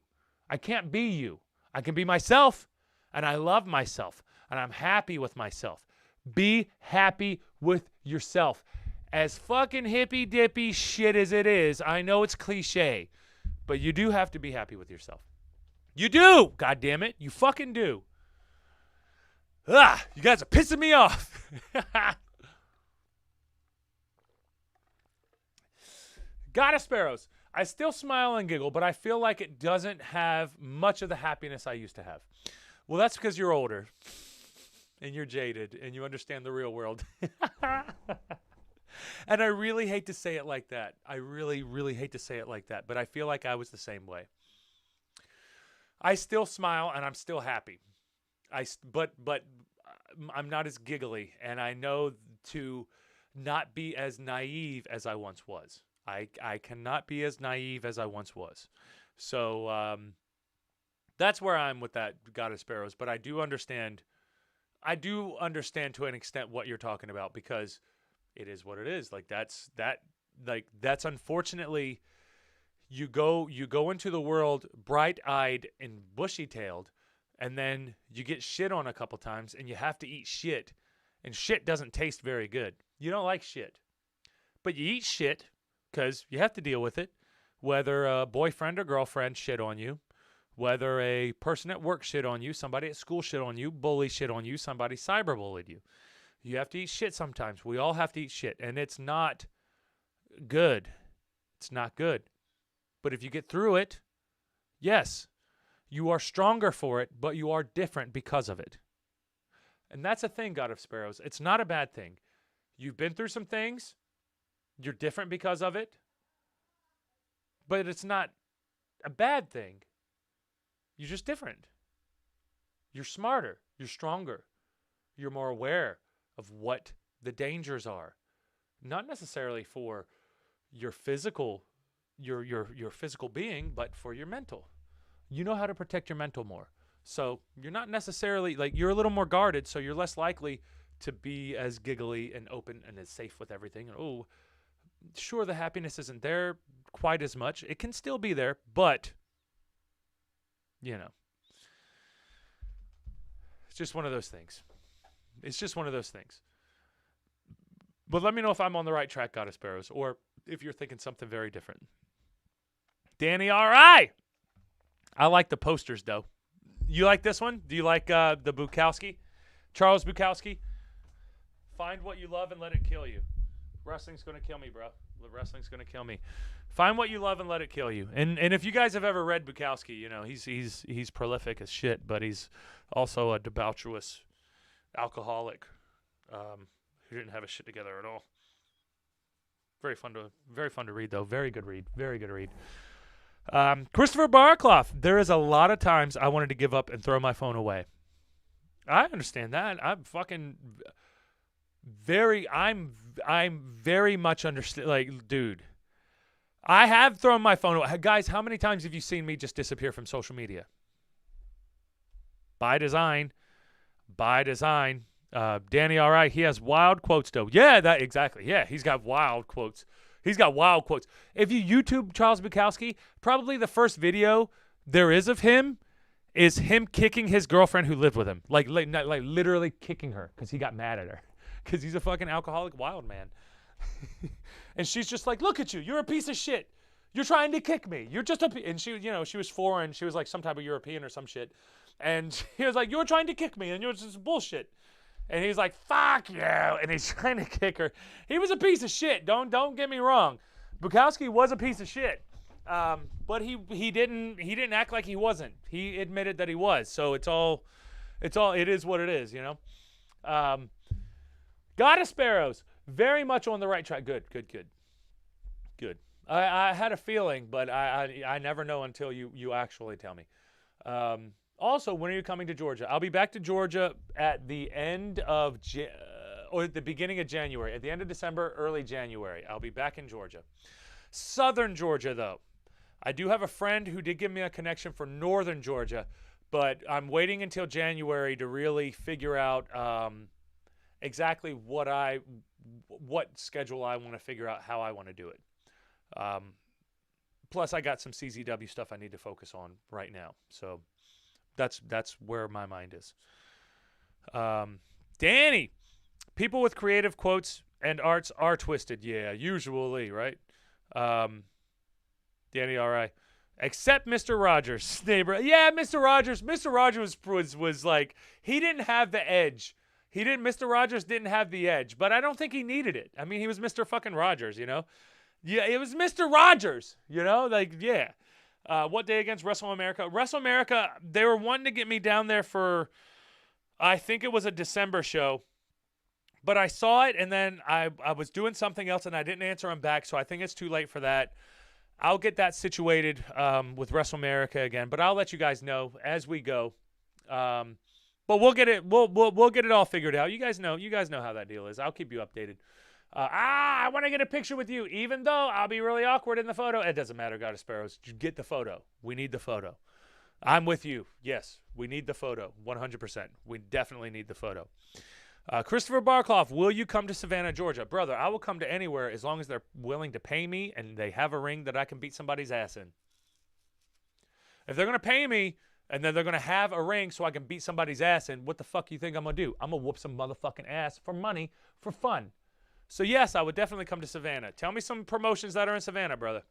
I can't be you. I can be myself, and I love myself, and I'm happy with myself. Be happy with yourself. As fucking hippy-dippy shit as it is, I know it's cliche, but you do have to be happy with yourself. You do! God damn it. You fucking do. You guys are pissing me off. God of Sparrows. I still smile and giggle, but I feel like it doesn't have much of the happiness I used to have. Well, that's because you're older, and you're jaded, and you understand the real world. And I really hate to say it like that. I really, really hate to say it like that. But I feel like I was the same way. I still smile and I'm still happy. But I'm not as giggly. And I know to not be as naive as I once was. I cannot be as naive as I once was. So that's where I'm with that, God of Sparrows. But I do understand to an extent what you're talking about, because it is what it is. Like that's unfortunately, you go into the world bright-eyed and bushy-tailed, and then you get shit on a couple times, and you have to eat shit, and shit doesn't taste very good. You don't like shit, but you eat shit because you have to deal with it. Whether a boyfriend or girlfriend shit on you, whether a person at work shit on you, somebody at school shit on you, bully shit on you, somebody cyberbullied you. You have to eat shit sometimes. We all have to eat shit, and it's not good It's not good. But if you get through it, yes, you are stronger for it, but you are different because of it. And that's a thing, God of Sparrows. It's not a bad thing. You've been through some things. You're different because of it. But it's not a bad thing. You're just different. You're smarter. You're stronger. You're more aware of what the dangers are. Not necessarily for your physical, your physical being, but for your mental. You know how to protect your mental more. So you're not necessarily, like, you're a little more guarded, so you're less likely to be as giggly and open and as safe with everything. And, oh, sure, the happiness isn't there quite as much. It can still be there, but, you know, it's just one of those things. It's just one of those things. But let me know if I'm on the right track, God of Sparrows, or if you're thinking something very different. Danny, all right. I like the posters, though. You like this one? Do you like the Bukowski? Charles Bukowski? Find what you love and let it kill you. Wrestling's going to kill me, bro. Wrestling's going to kill me. Find what you love and let it kill you. And if you guys have ever read Bukowski, you know, he's prolific as shit, but he's also a debaucherous alcoholic who didn't have his shit together at all. Very fun to read, though. Very good read. Very good read. Christopher Barkloff. There is a lot of times I wanted to give up and throw my phone away. I understand that. I'm very much understand. Like, dude, I have thrown my phone away. Guys, how many times have you seen me just disappear from social media? By design. Danny, all right. He has wild quotes, though. Yeah, that exactly. Yeah, he's got wild quotes. If you YouTube Charles Bukowski, probably the first video there is of him is him kicking his girlfriend who lived with him. Like literally kicking her because he got mad at her. Because he's a fucking alcoholic wild man. And she's just like, look at you. You're a piece of shit. You're trying to kick me. You're just and she, you know, she was foreign. She was like some type of European or some shit. And he was like, you're trying to kick me and you're just bullshit. And he's like, fuck you. And he's trying to kick her. He was a piece of shit. Don't get me wrong. Bukowski was a piece of shit. But he didn't act like he wasn't. He admitted that he was. So it is what it is, you know? God of Sparrows. Very much on the right track. Good. I had a feeling, but I never know until you actually tell me. Also, when are you coming to Georgia? I'll be back to Georgia at the end of or at the beginning of January. At the end of December, early January. I'll be back in Georgia. Southern Georgia, though. I do have a friend who did give me a connection for Northern Georgia, but I'm waiting until January to really figure out exactly what schedule I want to figure out, how I want to do it. Plus, I got some CZW stuff I need to focus on right now. So that's where my mind is. Danny, people with creative quotes and arts are twisted. Yeah, usually, right? Danny, all right. Except Mr. Rogers, neighbor. Yeah, Mr. Rogers. Mr. Rogers was like, he didn't have the edge. Mr. Rogers didn't have the edge, but I don't think he needed it. I mean, he was Mr. fucking Rogers, you know? Yeah, it was Mr. Rogers, you know? Like, yeah. What day against Wrestle America? Wrestle America, they were wanting to get me down there for, I think it was a December show. But I saw it, and then I was doing something else, and I didn't answer them back, so I think it's too late for that. I'll get that situated with Wrestle America again, but I'll let you guys know as we go. But we'll get it. We'll get it all figured out. You guys know how that deal is. I'll keep you updated. I want to get a picture with you, even though I'll be really awkward in the photo. It doesn't matter, God of Sparrows. Get the photo. We need the photo. I'm with you. Yes, we need the photo. 100%. We definitely need the photo. Christopher Barkloff, will you come to Savannah, Georgia? Brother, I will come to anywhere as long as they're willing to pay me and they have a ring that I can beat somebody's ass in. If they're going to pay me and then they're going to have a ring so I can beat somebody's ass in, what the fuck you think I'm going to do? I'm going to whoop some motherfucking ass for money, for fun. So, yes, I would definitely come to Savannah. Tell me some promotions that are in Savannah, brother.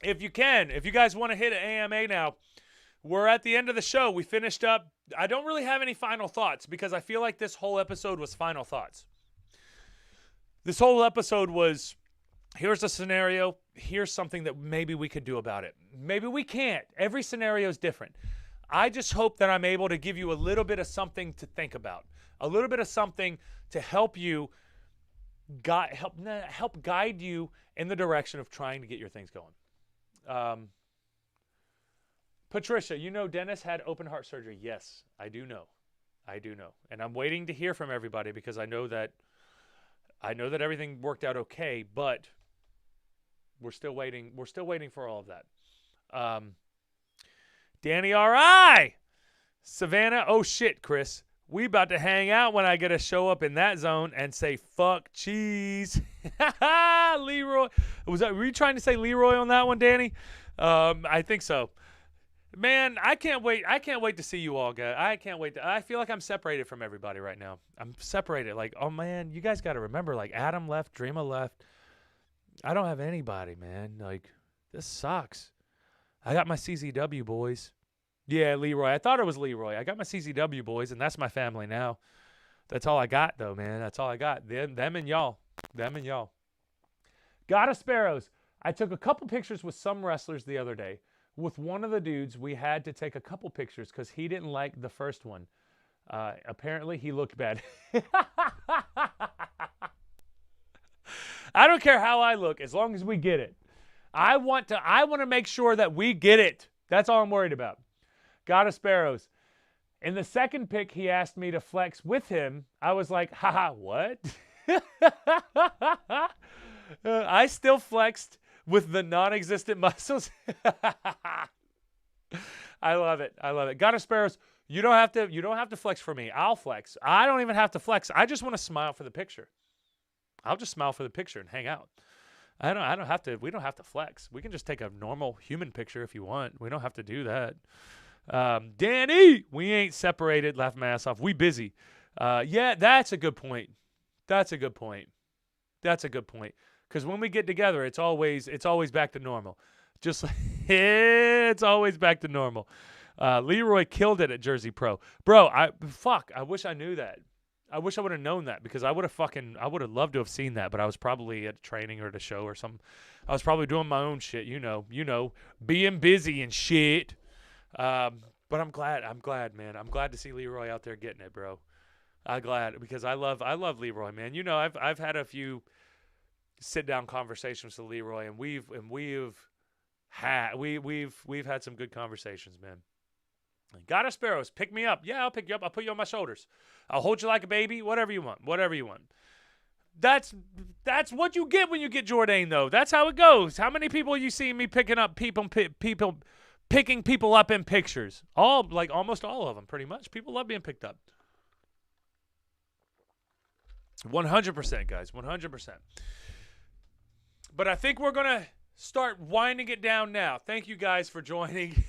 If you can, if you guys want to hit an AMA now, we're at the end of the show. We finished up. I don't really have any final thoughts because I feel like this whole episode was final thoughts. This whole episode was, here's a scenario, here's something that maybe we could do about it. Maybe we can't. Every scenario is different. I just hope that I'm able to give you a little bit of something to think about, a little bit of something to help you, help guide you in the direction of trying to get your things going. Patricia, you know Dennis had open heart surgery. Yes, I do know. And I'm waiting to hear from everybody because I know that everything worked out okay, but we're still waiting. We're still waiting for all of that. Danny R.I. Savannah, oh shit, Chris. We about to hang out when I get to show up in that zone and say fuck cheese. Leroy. Were you trying to say Leroy on that one, Danny? I think so. Man, I can't wait. I can't wait to see you all, guys. I can't wait. I feel like I'm separated from everybody right now. I'm separated. Like, oh, man, you guys got to remember, like, Adam left, Dreama left. I don't have anybody, man. Like, this sucks. I got my CZW boys. Yeah, Leroy. I thought it was Leroy. I got my CZW boys, and that's my family now. That's all I got, though, man. That's all I got. Them and y'all. Them and y'all. Gotta Sparrows. I took a couple pictures with some wrestlers the other day. With one of the dudes, we had to take a couple pictures because he didn't like the first one. Apparently, he looked bad. I don't care how I look, as long as we get it. I want to make sure that we get it. That's all I'm worried about. Gotta Sparrows. In the second pick, he asked me to flex with him. I was like, haha, what? I still flexed with the non-existent muscles. I love it. I love it. Gotta Sparrows, you don't have to flex for me. I'll flex. I don't even have to flex. I just want to smile for the picture. I'll just smile for the picture and hang out. I don't have to. We don't have to flex. We can just take a normal human picture if you want. We don't have to do that. Danny, we ain't separated. Laugh my ass off. We busy. Yeah, that's a good point. That's a good point. Because when we get together, it's always back to normal. Just like, it's always back to normal. Leroy killed it at Jersey Pro. Bro, I wish I knew that. I wish I would have known that because I would have loved to have seen that, but I was probably at training or at a show or something. I was probably doing my own shit, you know, being busy and shit. But I'm glad, man. I'm glad to see Leroy out there getting it, bro. I'm glad because I love Leroy, man. You know, I've had a few sit down conversations with Leroy, and we've had some good conversations, man. Gotta Sparrows, pick me up. Yeah, I'll pick you up. I'll put you on my shoulders. I'll hold you like a baby. Whatever you want. That's what you get when you get Jordane, though. That's how it goes. How many people you see me picking up picking people up in pictures? Almost all of them, pretty much. People love being picked up. 100%, guys. 100%. But I think we're going to start winding it down now. Thank you guys for joining.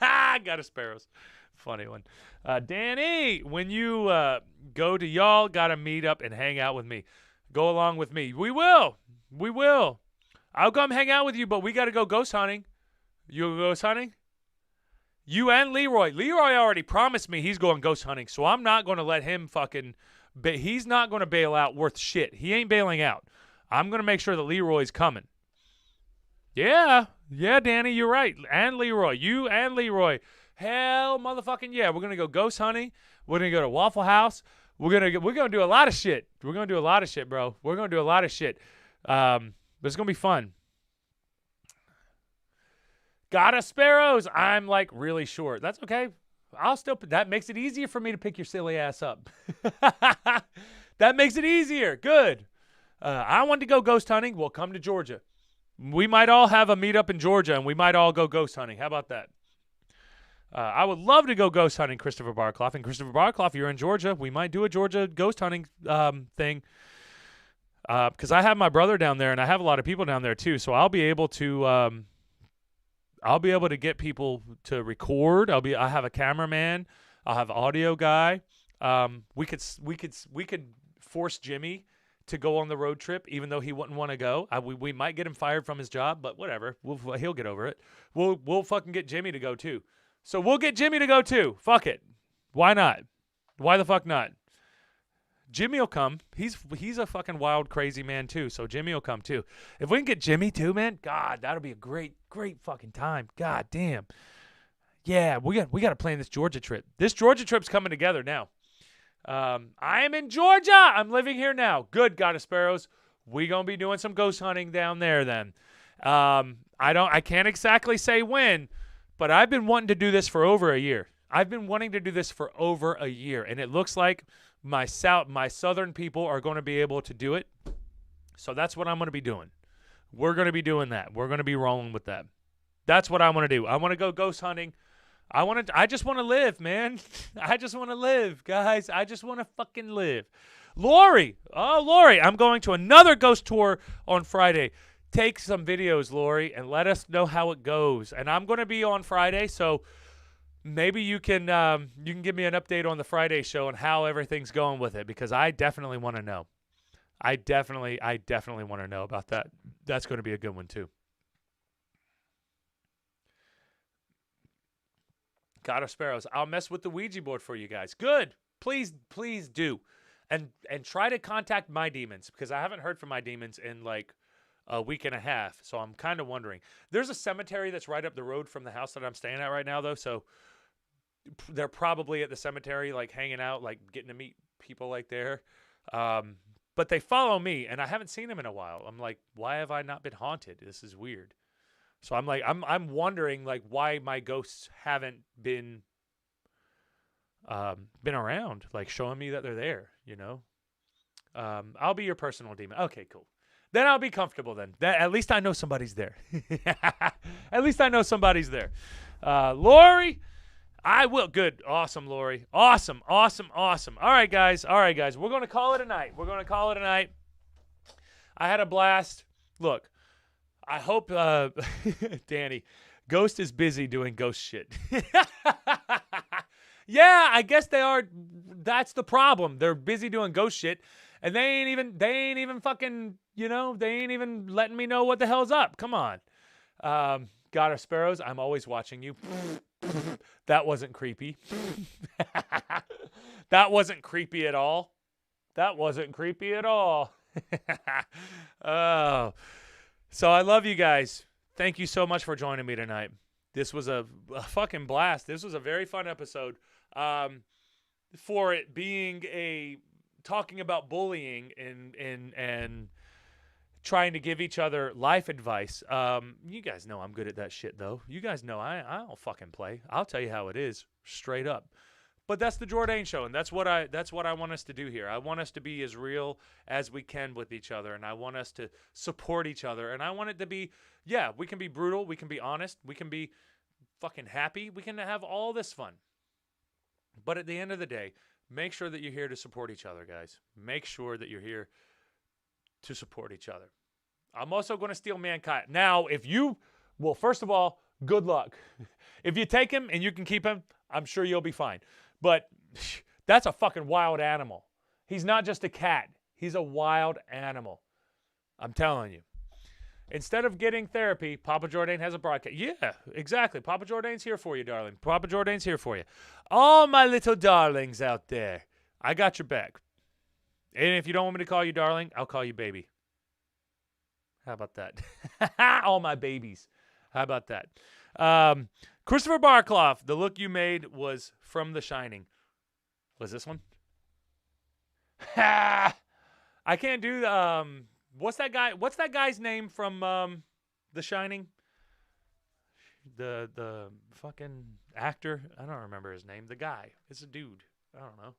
Gotta Sparrows. Funny one. Danny, when you go to y'all, gotta meet up and hang out with me. Go along with me. We will. I'll come hang out with you, but we got to go ghost hunting. You go ghost hunting? You and Leroy. Leroy already promised me he's going ghost hunting, so I'm not going to let him he's not going to bail out worth shit. He ain't bailing out. I'm going to make sure that Leroy's coming. Yeah, Danny, you're right. And Leroy. You and Leroy. Hell motherfucking yeah. We're going to go ghost hunting. We're going to go to Waffle House. We're going to do a lot of shit. We're going to do a lot of shit, bro. We're going to do a lot of shit. But it's going to be fun. Gotta Sparrows. I'm like really short. That's okay. That makes it easier for me to pick your silly ass up. That makes it easier. Good. I want to go ghost hunting. We'll come to Georgia. We might all have a meetup in Georgia, and we might all go ghost hunting. How about that? I would love to go ghost hunting, Christopher Barclough. And Christopher Barclough, you're in Georgia. We might do a Georgia ghost hunting thing. Because I have my brother down there, and I have a lot of people down there too. So I'll be able to get people to record. I have a cameraman. I'll have an audio guy. We could force Jimmy to go on the road trip, even though he wouldn't want to go. We might get him fired from his job, but whatever. He'll get over it. We'll fucking get Jimmy to go too. So we'll get Jimmy to go too. Fuck it. Why not? Why the fuck not? Jimmy will come. He's a fucking wild, crazy man too. So Jimmy will come too. If we can get Jimmy too, man, God, that'll be a great fucking time. God damn. Yeah, we got to plan this Georgia trip. This Georgia trip's coming together now. I am in Georgia. I'm living here now. Good, God of Sparrows. We gonna be doing some ghost hunting down there then. I can't exactly say when, but I've been wanting to do this for over a year. And it looks like my southern people are going to be able to do it. So that's what I'm going to be doing. We're going to be doing that. We're going to be rolling with that. That's what I want to do. I want to go ghost hunting. I just want to live, man. I just want to live, guys. I just want to fucking live. Lori, I'm going to another ghost tour on Friday. Take some videos, Lori, and let us know how it goes. And I'm going to be on Friday, so maybe you can give me an update on the Friday show and how everything's going with it, because I definitely want to know. I definitely want to know about that. That's going to be a good one too. God of Sparrows, I'll mess with the Ouija board for you guys. Good. Please do. And try to contact my demons, because I haven't heard from my demons in like a week and a half. So I'm kind of wondering. There's a cemetery that's right up the road from the house that I'm staying at right now, though. So they're probably at the cemetery, like hanging out, like getting to meet people like there. But they follow me, and I haven't seen them in a while. I'm like, why have I not been haunted? This is weird. So I'm like, I'm wondering like why my ghosts haven't been around, like showing me that they're there, you know. I'll be your personal demon. Okay, cool. Then I'll be comfortable then. At least I know somebody's there. At least I know somebody's there. Lori, I will. Good. Awesome, Lori. Awesome. All right, guys. We're going to call it a night. I had a blast. Look, I hope, Danny, Ghost is busy doing ghost shit. Yeah, I guess they are. That's the problem. They're busy doing ghost shit, and they ain't even fucking, you know, they ain't even letting me know what the hell's up. Come on. God of Sparrows, I'm always watching you. That wasn't creepy. That wasn't creepy at all. Oh. So I love you guys. Thank you so much for joining me tonight. This was a fucking blast. This was a very fun episode. For it being talking about bullying and trying to give each other life advice. You guys know I'm good at that shit, though. You guys know I don't fucking play. I'll tell you how it is, straight up. But that's the Jordane Show, and that's what I want us to do here. I want us to be as real as we can with each other, and I want us to support each other. And I want it to be, yeah, we can be brutal, we can be honest, we can be fucking happy, we can have all this fun. But at the end of the day, make sure that you're here to support each other, guys. Make sure that you're here to support each other. I'm also going to steal Mankind. Now, well, first of all, good luck. If you take him and you can keep him, I'm sure you'll be fine. But that's a fucking wild animal. He's not just a cat. He's a wild animal. I'm telling you. Instead of getting therapy, Papa Jordane has a broadcast. Yeah, exactly. Papa Jordane's here for you, darling. Papa Jordane's here for you. All my little darlings out there, I got your back. And if you don't want me to call you darling, I'll call you baby. How about that? All my babies. How about that? Christopher Barkloff, the look you made was from The Shining. Was this one? I can't do the what's that guy's name from The Shining? The fucking actor. I don't remember his name. The guy. It's a dude. I don't know.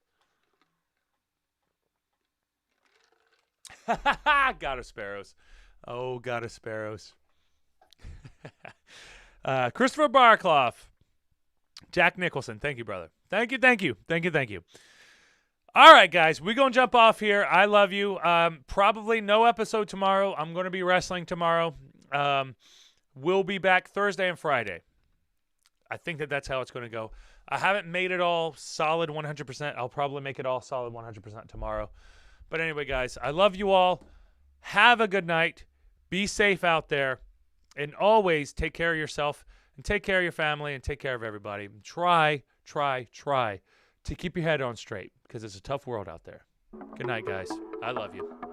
God of Sparrows. Oh, God of Sparrows. Christopher Barkloff. Jack Nicholson. Thank you, brother. Thank you. All right, guys. We're going to jump off here. I love you. Probably no episode tomorrow. I'm going to be wrestling tomorrow. We'll be back Thursday and Friday. I think that's how it's going to go. I haven't made it all solid 100%. I'll probably make it all solid 100% tomorrow. But anyway, guys, I love you all. Have a good night. Be safe out there. And always take care of yourself and take care of your family and take care of everybody. Try to keep your head on straight because it's a tough world out there. Good night, guys. I love you.